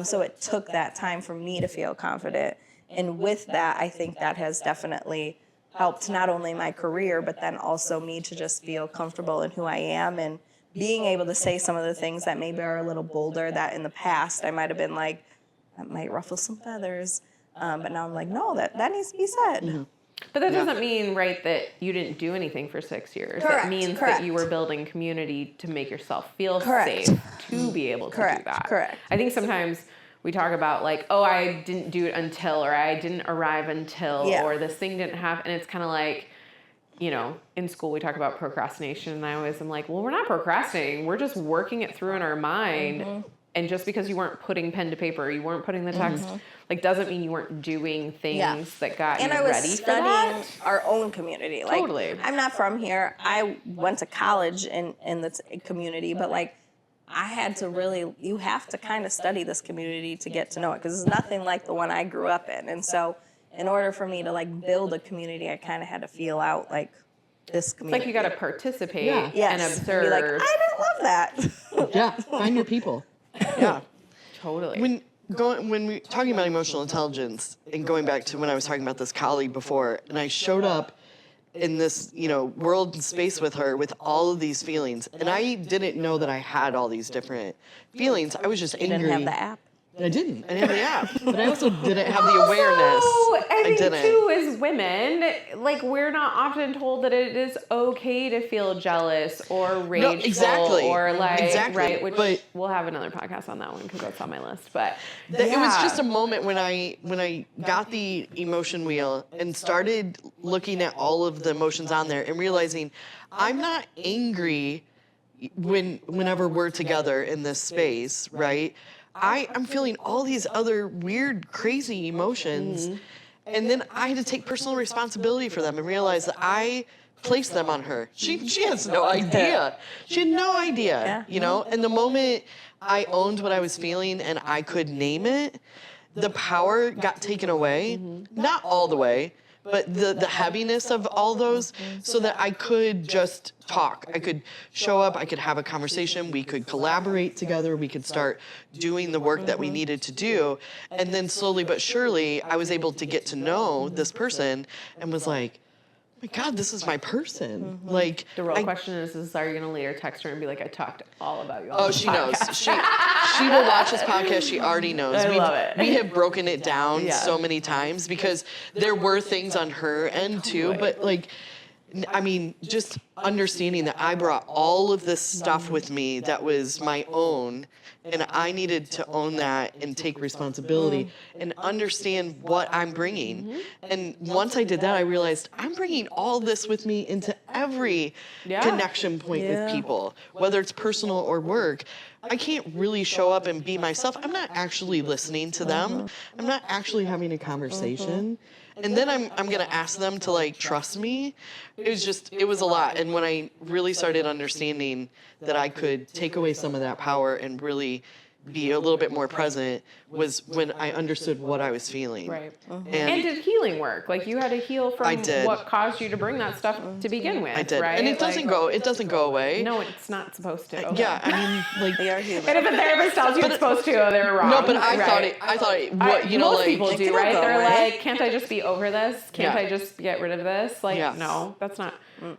So it took that time for me to feel confident. And with that, I think that has definitely helped not only my career, but then also me to just feel comfortable in who I am and being able to say some of the things that maybe are a little bolder that in the past I might have been like, that might ruffle some feathers. But now I'm like, no, that needs to be said. But that doesn't mean, right, that you didn't do anything for 6 years. Correct, That means correct. that you were building community to make yourself feel Correct. safe to be able to Correct, do that. correct. I think sometimes we talk about, like, oh, I didn't do it until, or I didn't arrive until, Yeah. or this thing didn't happen. And it's kind of like, you know, in school we talk about procrastination, and I always am like, well, we're not procrastinating. We're just working it through in our mind. And just because you weren't putting pen to paper, you weren't putting the text, like, doesn't mean you weren't doing things that got And you I was ready for studying that. our own community. Like, Totally. I'm not from here. I went to college in the community, but like, I had to really, you have to kind of study this community to get to know it, because it's nothing like the one I grew up in. And so in order for me to, like, build a community, I kind of had to feel out, like, this It's community. like you got to participate Yeah. Yes. and observe. Be like, I didn't love that. Yeah, find your people. Yeah. Totally. When we talking about emotional intelligence and going back to when I was talking about this colleague before, and I showed up in this, world and space with her with all of these feelings, and I didn't know that I had all these different feelings. I was just You angry. didn't have the app. I didn't. I didn't have the app. But I also didn't have Have the awareness. Also, I think didn't. too, as women, like, we're not often told that it is okay to feel jealous or rageful exactly. or like, Exactly. right? Which But- we'll have another podcast on that one because that's on my list. But It was just a moment when I got the emotion wheel and started looking at all of the emotions on there and realizing I'm not angry whenever we're together in this space, right? I'm feeling all these other weird, crazy emotions. And then I had to take personal responsibility for them and realize that I placed them on her. She has no idea. She had no idea, And the moment I owned what I was feeling and I could name it, the power got taken away. Not all the way, but the heaviness of all those, so that I could just talk. I could show up, I could have a conversation, we could collaborate together, we could start doing the work that we needed to do. And then slowly but surely, I was able to get to know this person and was like, oh my God, this is my person. Like, the real question is are you going to later text her and be like, I talked all about you on oh, this she knows. podcast. She will watch this podcast. She already knows. I love it. We have broken it down Yeah. so many times because there were things on her end too, but like, I mean, just understanding that I brought all of this stuff with me that was my own, and I needed to own that and take responsibility and understand what I'm bringing. And once I did that, I realized I'm bringing all this with me into every connection point with people, whether it's personal or work. I can't really show up and be myself. I'm not actually listening to them. I'm not actually having a conversation. And then I'm gonna ask them to, like, trust me. It was a lot. And when I really started understanding that I could take away some of that power and really be a little bit more present was when I understood what I was feeling. Right. And did healing work? Like you had to heal from I did. what caused you to bring that stuff to begin with. I did. Right? And it doesn't go away. No, it's not supposed to. Yeah, I mean, like, We are human. And if a therapist tells you it's supposed to, they're wrong. no, but I right? thought it, what, you know, most like, people do, it'll right? go They're away. like, can't I just be over this? Can't Yeah. I just get rid of this? Like, Yeah. no, that's not.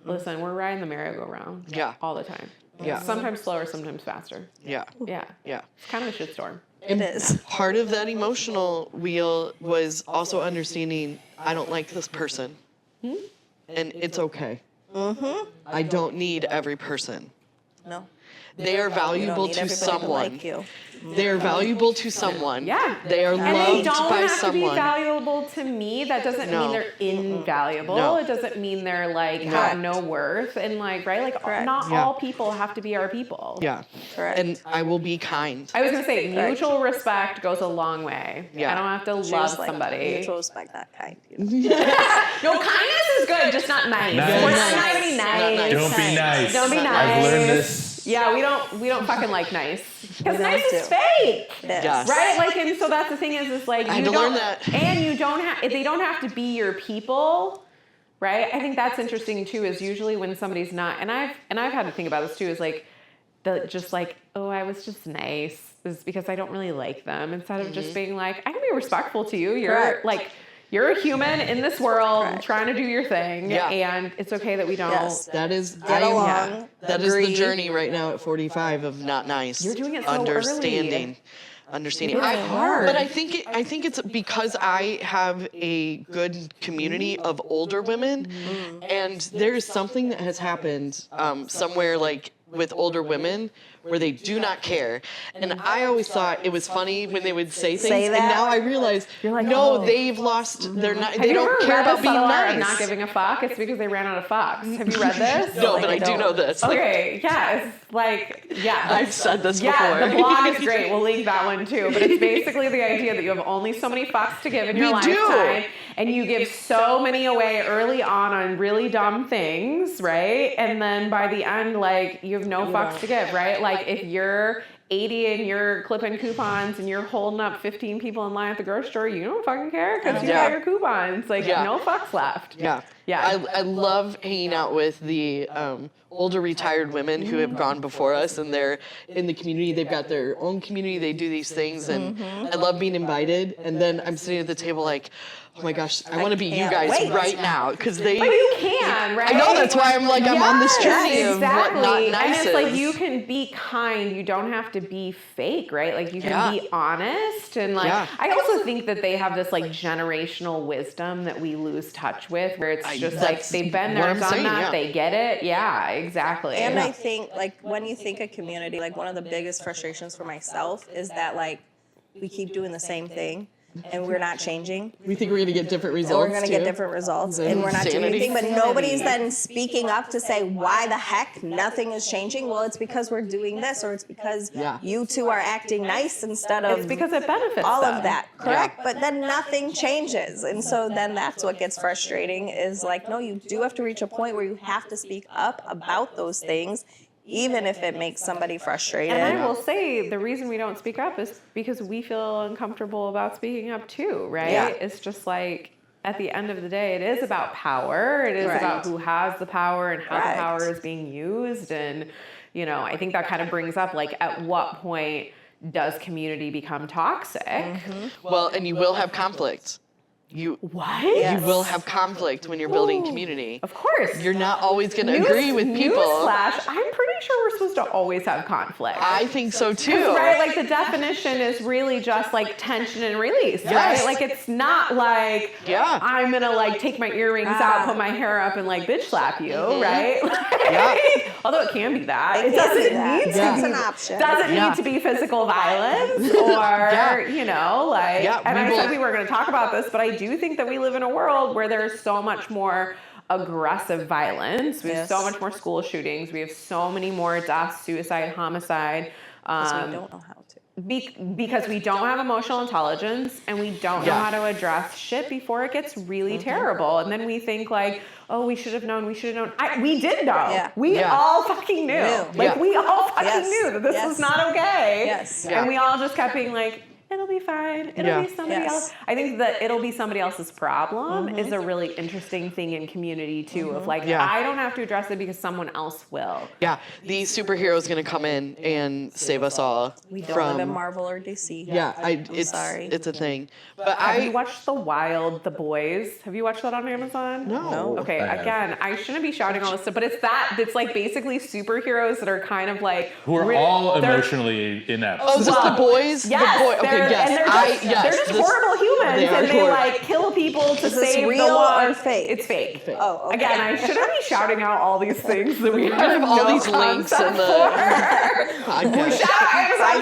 Listen, we're riding the merry-go-round. Yeah. All the time. Yeah. Sometimes slower, sometimes faster. yeah, Yeah. yeah. It's kind of a shitstorm. It is. Part of that emotional wheel was also understanding I don't like this person. And it's okay. I don't need every person. No. They are You don't valuable need to everybody someone. like you. They are valuable to someone. Yeah. They are And they loved don't by have to be someone. valuable to me. That doesn't No. mean they're invaluable. No. It doesn't mean they're like have no worth. And like, right? Like Correct. not Yeah. all people have to be our people. Yeah. Correct. And I will be kind. I was gonna say mutual respect goes a long way. Yeah. I don't have to She love was like, somebody. Mutual respect, not kind. No, kindness is good, just not nice. Nice. We're not gonna be nice. Don't be nice. Don't be nice. I've learned this. Yeah, we don't fucking like nice. Because We nice don't is do. fake. Yes. Right? Like, and so that's the thing is like, I had you to don't, learn that. and you don't have, they don't have to be your people, right? I think that's interesting too, is usually when somebody's not, and I've had to think about this too, is like, just like, oh, I was just nice, is because I don't really like them, instead of just being like, I can be respectful to you. You're Correct. like, you're a human in this world Correct. trying to do your thing, Yeah. and it's okay that we don't. Yes. That is Get along. That is agree. the journey right now at 45 of not nice. You're doing it so understanding. Understanding. It's hard. But I think it's because I have a good community of older women, and there's something that has happened somewhere like with older women where they do not care. And I always thought it was funny when they would say things, Say and that? now I realize, like, no, oh. they've lost. They're not. Have They you don't ever care read about The being Subtle Art nice. of Not Giving a Fuck? It's because they ran out of fucks. Have you read this? No, but I do know this. Okay, yeah, it's like, yeah. I've said this Yeah, before. the blog is great. We'll link that one too. But it's basically the idea that you have only so many fucks to give in your We do. lifetime, and you give so many away early on really dumb things, right? And then by the end, like you have no fucks to give, right? Like if you're 80 and you're clipping coupons and you're holding up 15 people in line at the grocery store, you don't fucking care because you got your coupons. Like Yeah. no fucks left. Yeah. Yeah. I love hanging out with the older retired women who have gone before us, and they're in the community. They've got their own community. They do these things, and I love being invited. And then I'm sitting at the table like, oh my gosh, I want to be you can't guys wait. right now because they. But you can, right? I know, that's why I'm like, I'm on this journey Yes, of what not exactly. nice And it's like is. you can be kind. You don't have to be fake, right? Like you can Yeah. be honest. And like Yeah. I also think that they have this like generational wisdom that we lose touch with, where it's just like that's they've been what there, I'm done saying, that, yeah. they get it. Yeah, exactly. And I think, like, when you think of community, like, one of the biggest frustrations for myself is that, like, we keep doing the same thing and we're not changing. We think we're going to get different results. So we're going to get too. different results and we're not doing Insanity. anything, but nobody's then speaking up to say why the heck nothing is changing. Well, it's because we're doing this, or it's because Yeah. you two are acting nice instead of it's because it benefits all them. of that, correct? But then nothing changes. And so then that's what gets frustrating is like, no, you do have to reach a point where you have to speak up about those things, even if it makes somebody frustrated. And I will say the reason we don't speak up is because we feel uncomfortable about speaking up too, right? Yeah. It's just like at the end of the day, it is about power. It is Right. about who has the power and how Right. the power is being used. And, you know, I think that kind of brings up like at what point does community become toxic? Well, and you will have conflict. You What? Yes. you will have conflict when you're building community. Of course. You're not always going to agree with people. Newsflash, I'm pretty sure we're supposed to always have conflict. I think so too. Right, like the definition is really just like tension and release, Yes. right? Like it's not like Yeah. I'm gonna like take my earrings out, put my hair up, and like bitch slap you, right? Yeah. Although it can be that, It it can doesn't be that. need to That's be. an option. Doesn't Yeah. need to be physical violence or you know like. Yeah, and we I will- said we were going to talk about this, but I do think that we live in a world where there's so much more aggressive violence. We have Yes. so much more school shootings. We have so many more deaths, suicide, homicide. Because we don't know how to. because we don't have emotional intelligence and we don't know how to address shit before it gets really terrible. And then we think like, oh, we should have known. We did know. Yeah. We all fucking knew. Like we all fucking knew that this was not okay. Yes. And we all just kept being like, it'll be fine. It'll be somebody else. I think that it'll be somebody else's problem is a really interesting thing in community too. Of like, I don't have to address it because someone else will. Yeah, the superhero's gonna come in and save us all. We don't live in Marvel or DC. It's sorry. It's a thing. But Have you watched The Boys? Have you watched that on Amazon? No. Okay, again, I shouldn't be shouting all this stuff, but it's like basically superheroes that are kind of like Who are all emotionally inept. Oh, is this The Boys? Yes, The Boy. Okay, yes. And they're just horrible humans, and they like kill people to save real the one. or fake? It's fake. Oh, okay. Again, I shouldn't be shouting out all these things that we have all no these links in concept the for. podcast. Shout out Amazon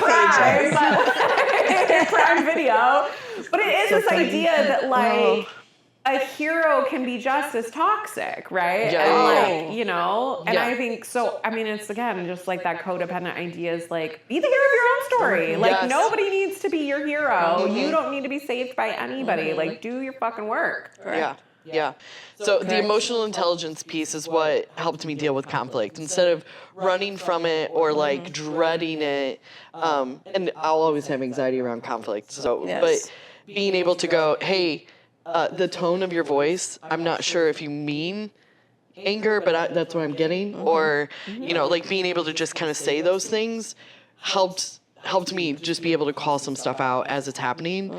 Prime, Prime Video. But it is this idea that like a hero can be just as toxic, right? Yeah. And like, you know, and Yeah. I think so. I mean, it's again just like that codependent idea is like, be the hero of your own story. Like nobody needs to be your hero. You don't need to be saved by anybody. Like do your fucking work. Yeah. So the emotional intelligence piece is what helped me deal with conflict. Instead of running from it or like dreading it, and I'll always have anxiety around conflict. So, but being able to go, hey, the tone of your voice, I'm not sure if you mean anger, but that's what I'm getting. Or, you know, like being able to just kind of say those things helped me just be able to call some stuff out as it's happening.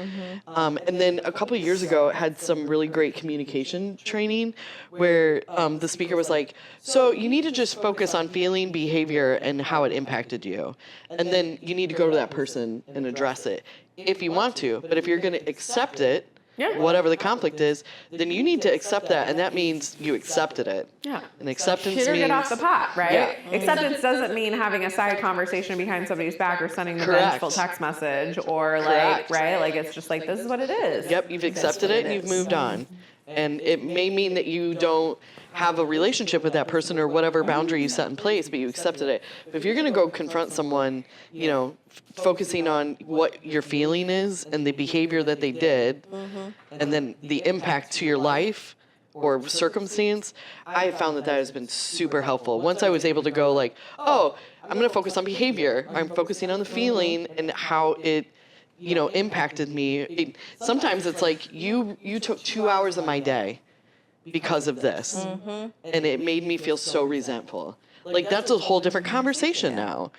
And then a couple of years ago, I had some really great communication training where the speaker was like, so you need to just focus on feeling, behavior, and how it impacted you. And then you need to go to that person and address it if you want to. But if you're going to accept it, whatever the conflict is, then you need to accept that, and that means you accepted it. Yeah. And acceptance Shit or means get off the pot, right? Yeah. Acceptance doesn't mean having a side conversation behind somebody's back or sending the Correct. vengeful text message or Correct. like, right? Like it's just like, this is what it is. Yep, you've accepted it and you've moved on. And it may mean that you don't have a relationship with that person or whatever boundary you set in place, but you accepted it. But if you're going to go confront someone, you know, focusing on what your feeling is and the behavior that they did, and then the impact to your life or circumstance, I have found that has been super helpful. Once I was able to go like, oh, I'm going to focus on behavior. I'm focusing on the feeling and how it, you know, impacted me. Sometimes it's like you took 2 hours of my day because of this, and it made me feel so resentful. Like that's a whole different conversation now.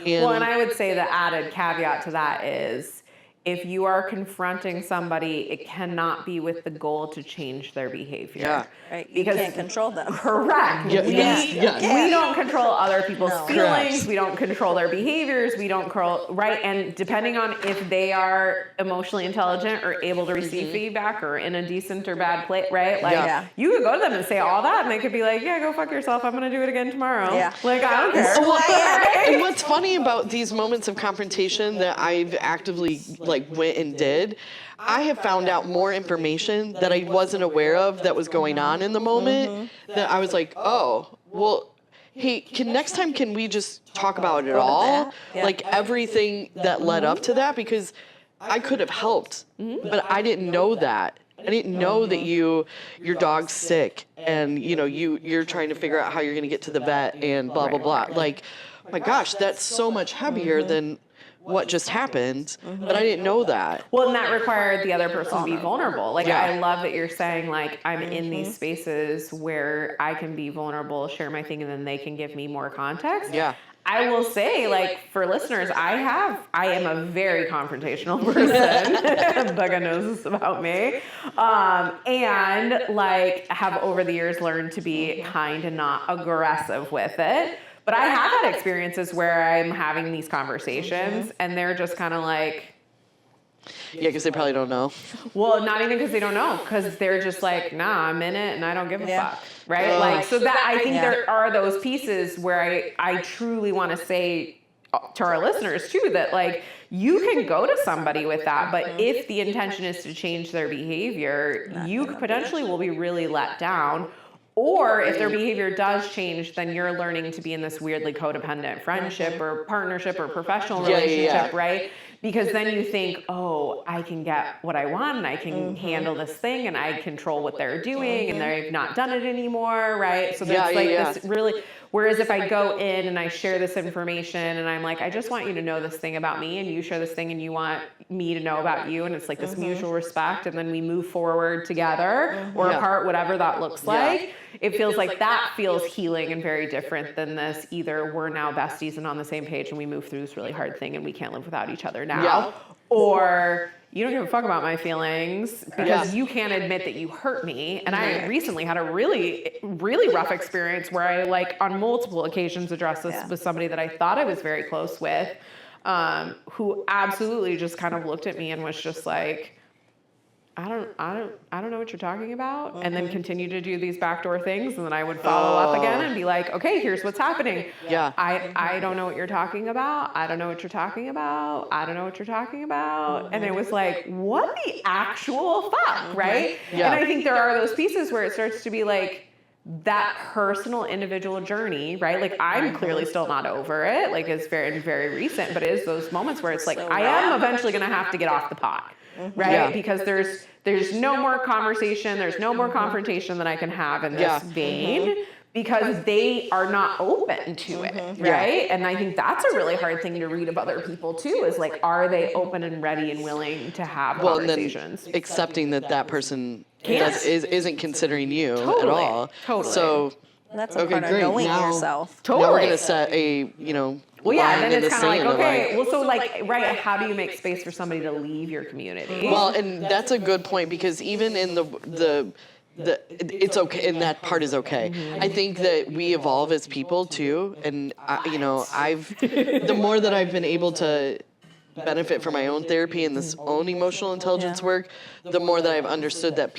And I would say the added caveat to that is if you are confronting somebody, it cannot be with the goal to change their behavior. Yeah. Right. You can't control them. Correct. Yeah, We don't control other people's feelings. Correct. We don't control their behaviors. We don't control, right? And depending on if they are emotionally intelligent or able to receive feedback or in a decent or bad place, right? Like you could go to them and say all that and they could be like, yeah, go fuck yourself. I'm going to do it again tomorrow. Yeah. Like, I don't care. And what's funny about these moments of confrontation that I've actively like went and did, I have found out more information that I wasn't aware of that was going on in the moment that I was like, oh, well, hey, next time can we just talk about it all? Like everything that led up to that, because I could have helped, but I didn't know that. I didn't know that your dog's sick and you know you're trying to figure out how you're going to get to the vet and blah blah blah. Like, oh my gosh, that's so much heavier than what just happened, but I didn't know that. Well, and that required the other person to be vulnerable. Like, I love that you're saying, like, I'm in these spaces where I can be vulnerable, share my thing, and then they can give me more context. Yeah. I will say, like, for listeners, I am a very confrontational person. Becca knows this about me. And, like, have over the years learned to be kind and not aggressive with it. But I have had experiences where I'm having these conversations and they're just kind of like... Yeah, because they probably don't know. Well, not even because they don't know, because they're just like, nah, I'm in it and I don't give a fuck, right? Like, so that I think there are those pieces where I truly want to say to our listeners too, that like, you can go to somebody with that, but if the intention is to change their behavior, you potentially will be really let down. Or if their behavior does change, then you're learning to be in this weirdly codependent friendship or partnership or professional relationship, right? because then you think, oh, I can get what I want and I can handle this thing and I control what they're doing and they've not done it anymore, right? So there's this really, whereas if I go in and I share this information and I'm like, I just want you to know this thing about me and you share this thing and you want me to know about you, and it's like this mutual respect, and then we move forward together or apart, whatever that looks like. It feels like that feels healing and very different than this either we're now besties and on the same page and we move through this really hard thing and we can't live without each other now, or you don't give a fuck about my feelings because you can't admit that you hurt me. And I recently had a really, really rough experience where I, like, on multiple occasions addressed this with somebody that I thought I was very close with, who absolutely just kind of looked at me and was just like, I don't know what you're talking about, and then continue to do these backdoor things, and then I would follow up again and be like, okay, here's what's happening. I don't know what you're talking about. I don't know what you're talking about. I don't know what you're talking about. And it was like, what the actual fuck, right? And I think there are those pieces where it starts to be like, that personal individual journey, right? Like, I'm clearly still not over it. Like, it's very, very recent, but it is those moments where it's like, I am eventually going to have to get off the pot, right? Because there's no more conversation, there's no more confrontation that I can have in this vein, because they are not open to it, right? And I think that's a really hard thing to read of other people too, is like, are they open and ready and willing to have conversations? And then accepting that person isn't considering you at all. Totally. So That's a part of knowing yourself. now we're going to set a, well, yeah, line then in it's the kind of like, sand okay, well, so like, right, how do you make space for somebody to leave your community? Well, and that's a good point, because even in the it's okay, and that part is okay. I think that we evolve as people too, and the more that I've been able to benefit from my own therapy and this own emotional intelligence work, the more that I've understood that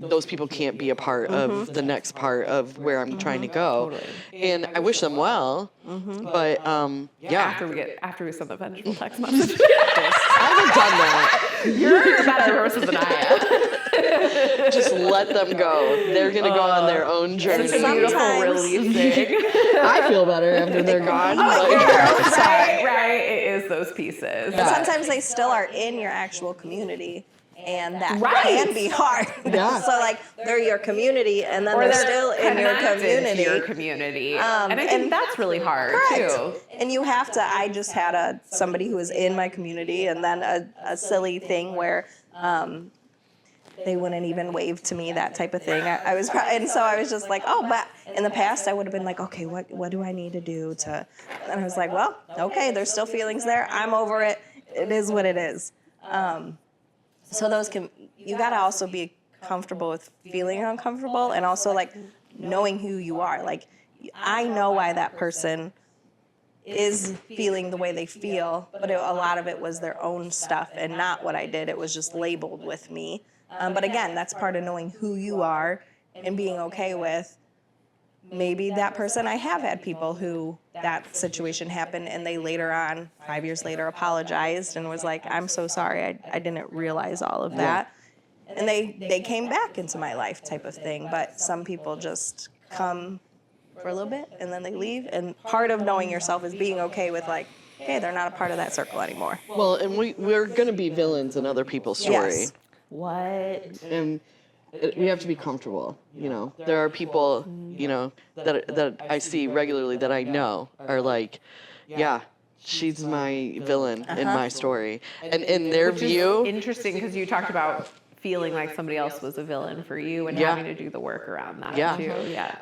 those people can't be a part of the next part of where I'm trying to go. Totally. And I wish them well, but After we send the vengeful text message. I haven't done that. You're a better person than I am. Just let them go. They're gonna go on their own journey. It's a beautiful relief thing. I feel better after they're gone. Right. It is those pieces. But sometimes they still are in your actual community, and that can be hard. Yeah. So like, they're your community, and then Or they're they're still in your connected to community. your community. And I think that's really hard too. And you have to. I just had somebody who was in my community, and then a silly thing where they wouldn't even wave to me, that type of thing. And so I was just like, oh, but in the past I would have been like, okay, what do I need to do to? And I was like, well, okay, there's still feelings there. I'm over it. It is what it is. So you got to also be comfortable with feeling uncomfortable, and also like knowing who you are. Like, I know why that person is feeling the way they feel, but a lot of it was their own stuff and not what I did. It was just labeled with me. But again, that's part of knowing who you are and being okay with maybe that person. I have had people who that situation happened and they later on, 5 years later, apologized and was like, I'm so sorry, I didn't realize all of that. And they came back into my life, type of thing. But some people just come for a little bit and then they leave. And part of knowing yourself is being okay with like, hey, they're not a part of that circle anymore. Well, and we're going to be villains in other people's story. Yes. What? And we have to be comfortable. There are people, that I see regularly that I know are like, yeah, she's my villain in my story. And in their view, Interesting, because you talked about feeling like somebody else was a villain for you and having to do the work around that too. Yeah.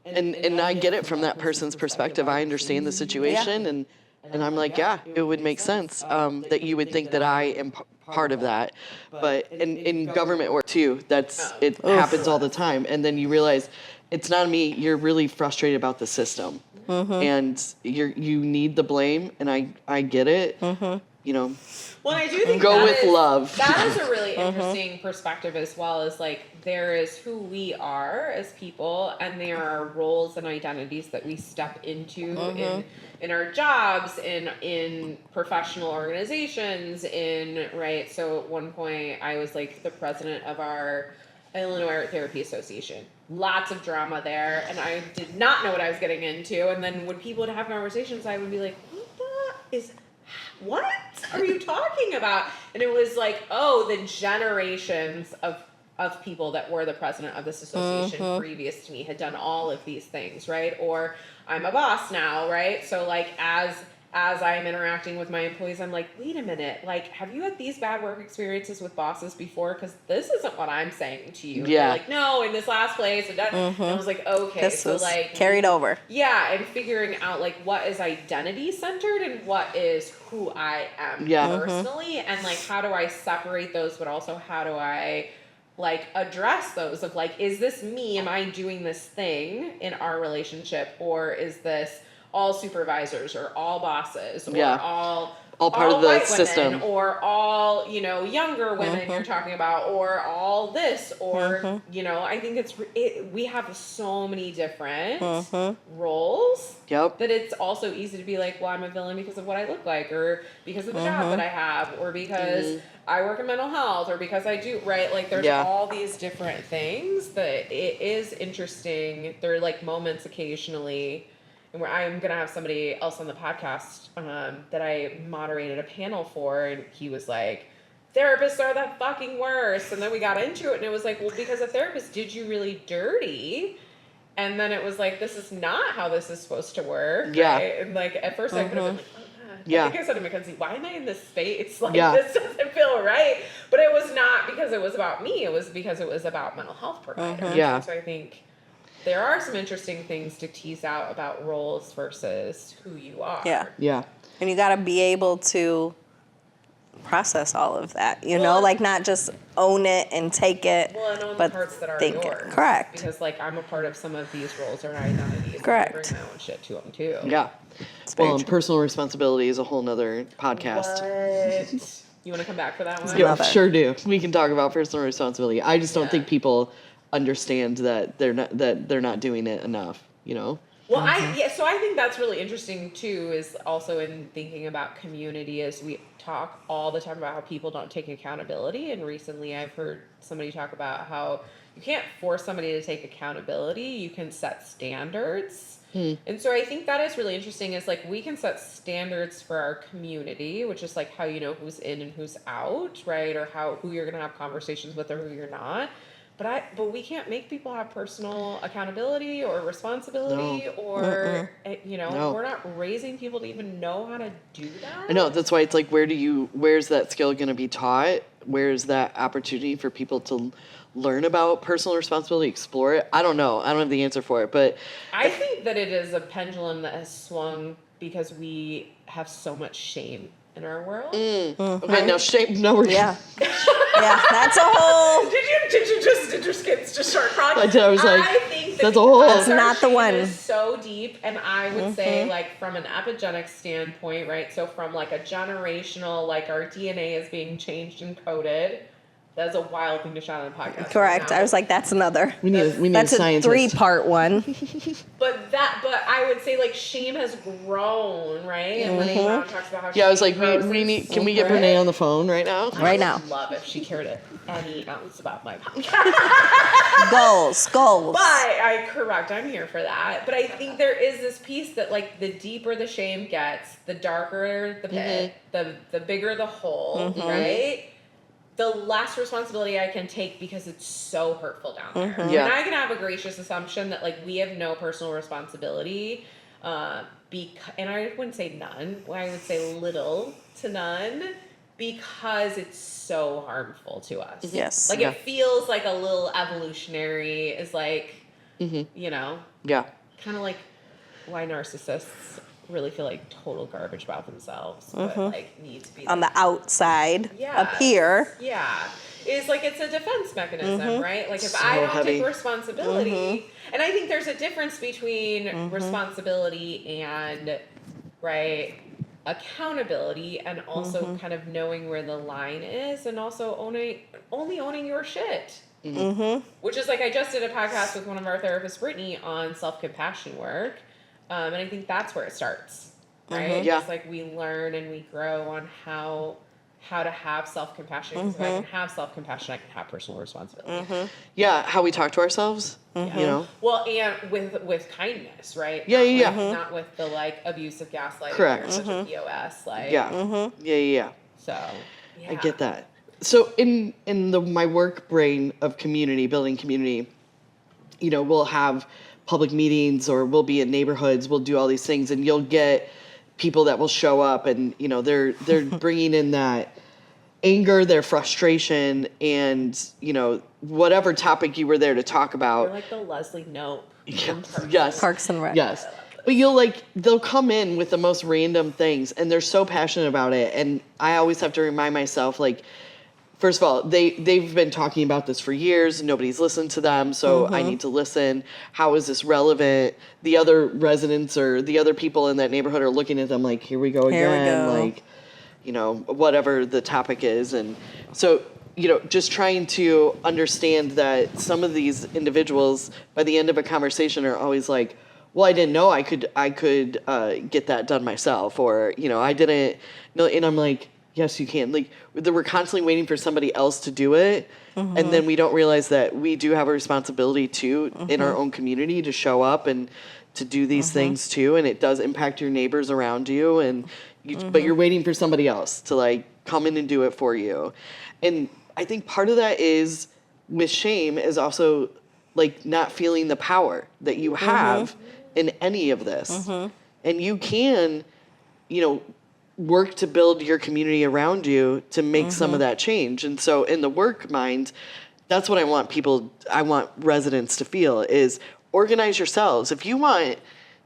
and I get it from that person's perspective. I understand the situation, and I'm like, yeah, it would make sense that you would think that I am part of that. But in government work too, it happens all the time. And then you realize it's not me. You're really frustrated about the system, and you need the blame. And I get it. Well, I do think go with love. That is a really interesting perspective, as well as like, there is who we are as people, and there are roles and identities that we step into in our jobs, in professional organizations, right. So at one point, I was like the president of our Illinois Art Therapy Association. Lots of drama there, and I did not know what I was getting into. And then when people would have conversations, I would be like, what are you talking about? And it was like, oh, the generations of people that were the president of this association previous to me had done all of these things, right? Or I'm a boss now, right? So like as I'm interacting with my employees, I'm like, wait a minute, like, have you had these bad work experiences with bosses before? Because this isn't what I'm saying to you. Yeah. And like, no, in this last place. And I was like, okay. This so was like carried over. Yeah, and figuring out like what is identity centered and what is who I am personally. And like, how do I separate those, but also how do I like address those of like, is this me? Am I doing this thing in our relationship? Or is this all supervisors or all bosses or all part of the white system women, or all, you know, younger women you're talking about, or all this, or you know, I think we have so many different roles that it's also easy to be like, well, I'm a villain because of what I look like, or because of the job that I have, or because I work in mental health, or because I do, right? Like there's all these different things that it is interesting. There are like moments occasionally, and where I'm going to have somebody else on the podcast that I moderated a panel for, and he was like, therapists are the fucking worst. And then we got into it, and it was like, well, because a therapist did you really dirty. And then it was like, this is not how this is supposed to work. Yeah. Right? And like, at first I could have been like, oh, God. I think I said to Mackenzie, why am I in this space? Like, this doesn't feel right. But it was not because it was about me. It was because it was about mental health providers. Yeah. And so I think there are some interesting things to tease out about roles versus who you are. Yeah. Yeah. And you got to be able to process all of that, you know, like not just own it and take it, Well, and own but the parts that are think yours. it. Correct. Because, like, I'm a part of some of these roles or identities. Correct. And I bring my own shit to them, too. Yeah. Well, and personal responsibility is a whole nother podcast. What? You want to come back for that one? Yeah, sure do. We can talk about personal responsibility. I just don't think people understand that they're not doing it enough, you know? Well, so I think that's really interesting too, is also in thinking about community, as we talk all the time about how people don't take accountability. And recently I've heard somebody talk about how you can't force somebody to take accountability. You can set standards. And so I think that is really interesting, is like we can set standards for our community, which is like how you know who's in and who's out, right? Or who you're going to have conversations with or who you're not. But we can't make people have personal accountability or responsibility or, you know, we're not raising people to even know how to do that. I know, that's why it's like, where's that skill going to be taught? Where's that opportunity for people to learn about personal responsibility, explore it? I don't know. I don't have the answer for it, but I think that it is a pendulum that has swung because we have so much shame in our world. Okay, now shame. No, we're yeah, that's a whole. Did your skins just start crying? I was like, I think that's a whole. That's not the one. Is so deep, and I would say, like, from an epigenetic standpoint, right? So from like a generational, like our DNA is being changed and coded. That's a wild thing to shout on the podcast. Correct. Right now. I was like, that's another. We need That's a a scientist. 3-part one. But I would say like shame has grown, right? And Brene Brown talks about how Yeah, I was like, grows we in need. Can we get secret. Brene on the phone right now? Right now. I would love if she cared any ounce about my podcast. Goals. But I'm here for that. But I think there is this piece that like the deeper the shame gets, the darker the pit, the bigger the hole, right? The less responsibility I can take because it's so hurtful down there. Yeah. And I can have a gracious assumption that like we have no personal responsibility, and I wouldn't say none. I would say little to none, because it's so harmful to us. Yes. Like it feels like a little evolutionary is like, you know, Yeah. kind of like why narcissists really feel like total garbage about themselves, but like need to be On the outside, appear. Yeah. Is like it's a defense mechanism, right? Like if I don't heavy. take responsibility, and I think there's a difference between responsibility and accountability, and also kind of knowing where the line is, and also only owning your shit. Which is like I just did a podcast with one of our therapists, Brittany, on self-compassion work. And I think that's where it starts, right? Yeah. It's like we learn and we grow on how how to have self-compassion. Because if I can have self-compassion, I can have personal responsibility. Yeah, how we talk to ourselves, you know? Well, and with kindness, right? Yeah, Not with the like abusive gaslighting. Correct. You're such a POS, like. Yeah. So. Yeah. I get that. So in my work brain of community, building community, you know, we'll have public meetings or we'll be in neighborhoods, we'll do all these things, and you'll get people that will show up and, you know, they're bringing in that anger, their frustration, and, you know, whatever topic you were there to talk about. You're like the Leslie Knope. Yes. Parks and Rec. Yes. But they'll come in with the most random things and they're so passionate about it. And I always have to remind myself, like, first of all, they've been talking about this for years. Nobody's listened to them, so I need to listen. How is this relevant? The other residents or the other people in that neighborhood are looking at them like, here we go again. Like, you know, whatever the topic is. And so, you know, just trying to understand that some of these individuals, by the end of a conversation, are always like, well, I didn't know I could get that done myself, or, you know, I didn't know. And I'm like, yes, you can. Like, we're constantly waiting for somebody else to do it, and then we don't realize that we do have a responsibility too in our own community to show up and to do these things too, and it does impact your neighbors around you, and but you're waiting for somebody else to like come in and do it for you. And I think part of that is with shame is also like not feeling the power that you have in any of this. And you can, you know, work to build your community around you to make some of that change. And so in the work mind, that's what I want residents to feel is organize yourselves. If you want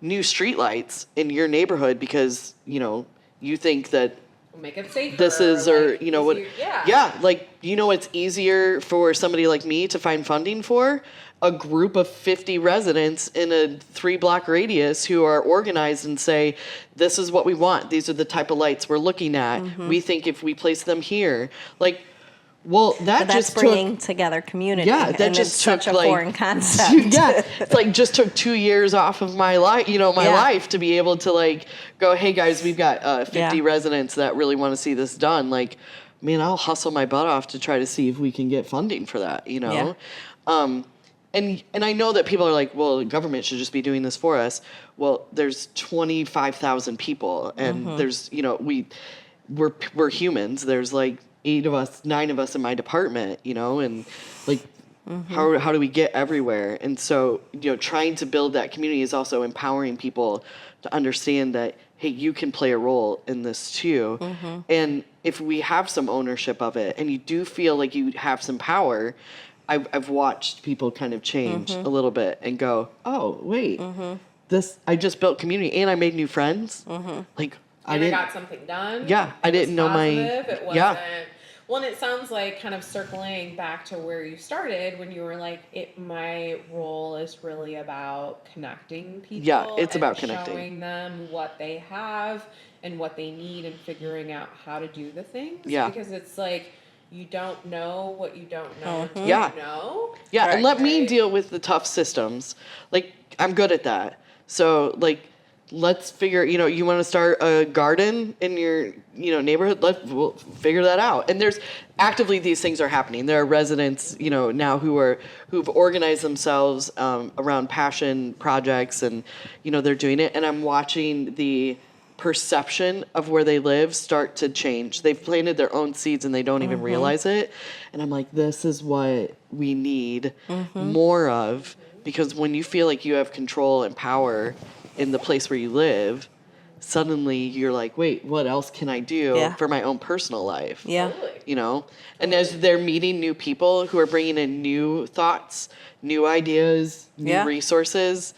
new streetlights in your neighborhood because, you know, you think that Make it safer. this is, or, like, you know, what, yeah, like, you know, it's easier for somebody like me to find funding for a group of 50 residents in a 3-block radius who are organized and say, this is what we want. These are the type of lights we're looking at. We think if we place them here, like, well, that That's just bringing together community. Yeah, that and just it's took such a like foreign concept. Yeah, it's like just took 2 years off of my life, you know, my life to be able to like go, hey guys, we've got 50 residents that really want to see this done. Like, man, I'll hustle my butt off to try to see if we can get funding for that, you know. And I know that people are like, well, the government should just be doing this for us. Well, there's 25,000 people, and there's, you know, we're humans. There's like 9 of us in my department, you know, and like, how do we get everywhere? And so, you know, trying to build that community is also empowering people to understand that, hey, you can play a role in this too. And if we have some ownership of it, and you do feel like you have some power, I've watched people kind of change a little bit and go, oh, wait, I just built community and I made new friends. Like, I got something done. Yeah, I didn't know It wasn't. Well, and it sounds like kind of circling back to where you started when you were like, my role is really about connecting people. Yeah, it's about connecting. Showing them what they have and what they need and figuring out how to do the things. Yeah. Because it's like, you don't know what you don't know until you know. Yeah, and let me deal with the tough systems. Like, I'm good at that. So, like, let's figure, you know, you want to start a garden in your, you know, neighborhood, we'll figure that out. And there's actively these things are happening. There are residents, you know, now who've organized themselves around passion projects, and, you know, they're doing it. And I'm watching the perception of where they live start to change. They've planted their own seeds and they don't even realize it. And I'm like, this is what we need more of, because when you feel like you have control and power in the place where you live, suddenly you're like, wait, what else can I do for my own personal life? Yeah. You know? And as they're meeting new people who are bringing in new thoughts, new ideas, new resources,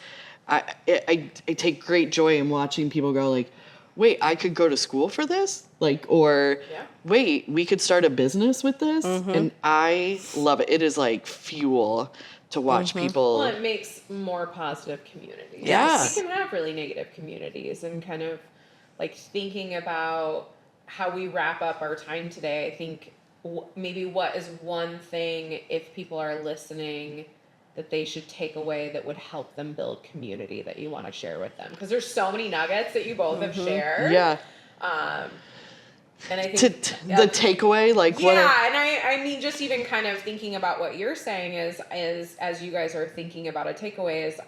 I take great joy in watching people go like, wait, I could go to school for this? Like, or wait, we could start a business with this? And I love it. It is like fuel to watch people. Well, it makes more positive communities. Yes. We can have really negative communities, and kind of like thinking about how we wrap up our time today. I think maybe what is one thing, if people are listening, that they should take away that would help them build community that you want to share with them? Because there's so many nuggets that you both have shared. Yeah. And I think the takeaway, like what? Yeah, and I mean, just even kind of thinking about what you're saying is as you guys are thinking about a takeaway is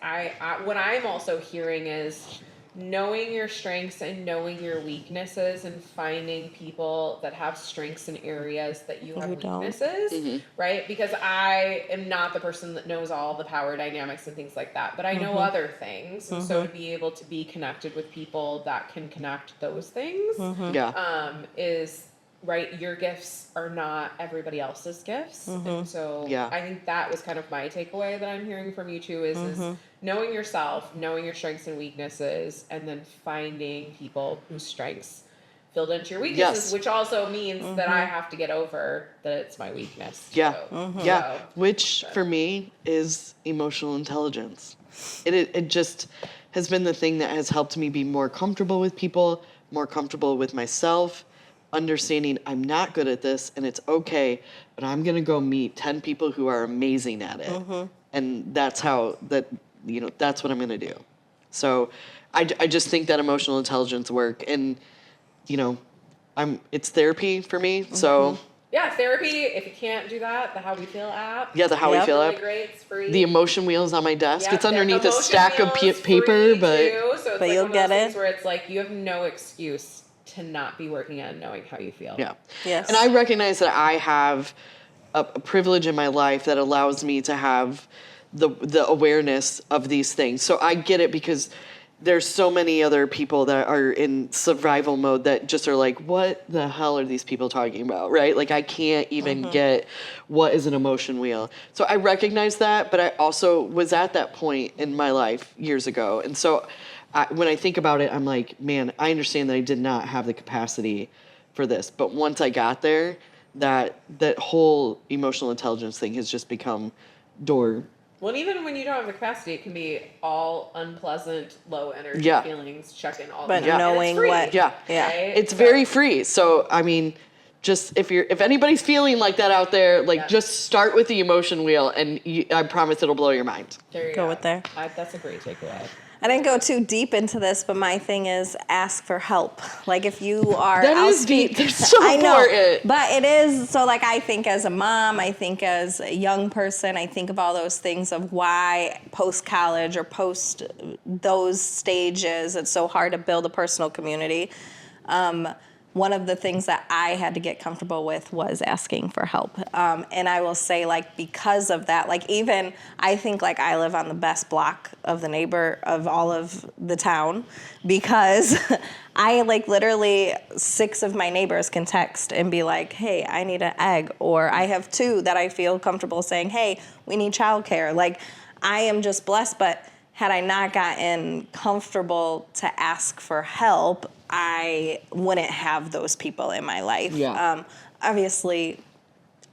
what I'm also hearing is knowing your strengths and knowing your weaknesses and finding people that have strengths in areas that you have weaknesses, right? Because I am not the person that knows all the power dynamics and things like that, but I know other things. And so to be able to be connected with people that can connect those things is, right, your gifts are not everybody else's gifts. And so I think that was kind of my takeaway that I'm hearing from you two is knowing yourself, knowing your strengths and weaknesses, and then finding people whose strengths filled into your weaknesses, which also means that I have to get over that it's my weakness. Which for me is emotional intelligence. It just has been the thing that has helped me be more comfortable with people, more comfortable with myself, understanding I'm not good at this and it's okay, but I'm going to go meet 10 people who are amazing at it. And that's that's what I'm going to do. So I just think that emotional intelligence work and, it's therapy for me. So yeah, therapy. If you can't do that, the How We Feel app. Yeah, the How We Feel really app. Great. It's free. The emotion wheel is on my desk. Yep, it's underneath a Emotion stack of Wheel is paper, free but too, so it's like you'll one of get those things it. where it's like you have no excuse to not be working on knowing how you feel. yeah. Yes. And I recognize that I have a privilege in my life that allows me to have the awareness of these things. So I get it because there's so many other people that are in survival mode that just are like, what the hell are these people talking about, right? Like I can't even get what is an emotion wheel. So I recognize that, but I also was at that point in my life years ago. And so when I think about it, I'm like, man, I understand that I did not have the capacity for this. But once I got there, that whole emotional intelligence thing has just become door. Well, even when you don't have the capacity, it can be all unpleasant, low energy feelings. Check in all the But time. knowing And it's free, what- right? It's very free. So I mean, just if anybody's feeling like that out there, like just start with the emotion wheel, and I promise it'll blow your mind. There you Go with there. That's a great takeaway. I didn't go too deep into this, but my thing is ask for help. Like if you are That is deep. That's so I know, important. but it is. So like I think as a mom, I think as a young person, I think of all those things of why post college or post those stages, it's so hard to build a personal community. One of the things that I had to get comfortable with was asking for help. And I will say, like, because of that, like, even I think, like, I live on the best block of all of the town because I, like, literally 6 of my neighbors can text and be like, hey, I need an egg. Or I have 2 that I feel comfortable saying, hey, we need childcare. Like, I am just blessed, but had I not gotten comfortable to ask for help, I wouldn't have those people in my life. Yeah. Obviously,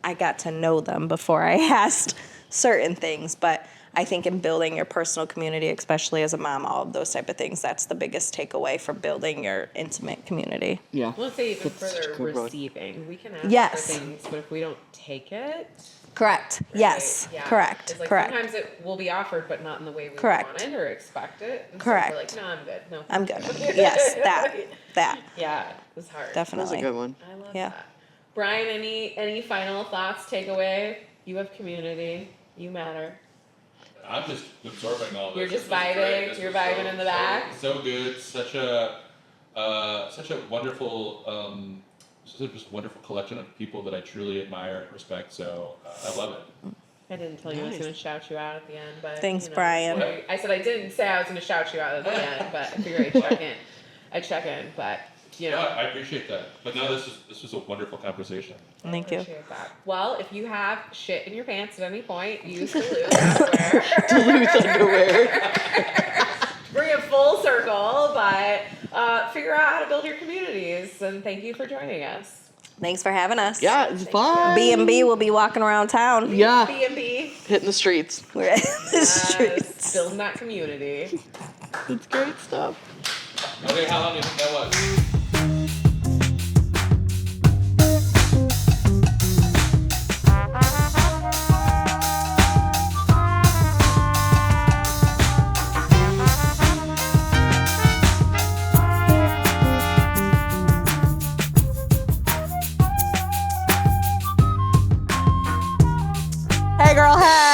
I got to know them before I asked certain things, but I think in building your personal community, especially as a mom, all of those type of things, that's the biggest takeaway for building your intimate community. Yeah. Well, let's say even That's such a further, good word. receiving. We can ask Yes. for things, but if we don't take it, Correct. right? Yes. Yeah. Correct. It's like Correct. sometimes it will be offered, but not in the way we Correct. want it or expect it. And Correct. So we're like, no, I'm good. No, I'm good. Yes, that. Yeah, it's hard. Definitely. That's a good one. I love Yeah. that. Brian, any final thoughts, takeaway? You have community. You matter. I'm just absorbing all this. You're just This was great. vibing. This You're was vibing in the back. So good. Such a wonderful, just wonderful collection of people that I truly admire and respect. So I love it. I didn't tell you I was Nice. going to shout you out at the end, but Thanks, Brian. I said I didn't say I was going to shout you out at the end, but I figured I'd check in. But I appreciate that. But no, this was a wonderful conversation. Thank you. appreciate that. Well, if you have shit in your pants at any point, use Duluth underwear. Duluth underwear. Bring it full circle, but figure out how to build your communities. And thank you for joining us. Thanks for having us. Yeah, it's fun. B&B will be walking around town. Yeah. B&B. Hitting the streets. We're in the streets. Building that community. It's great stuff. Okay, how long do you think that was? girl, hey.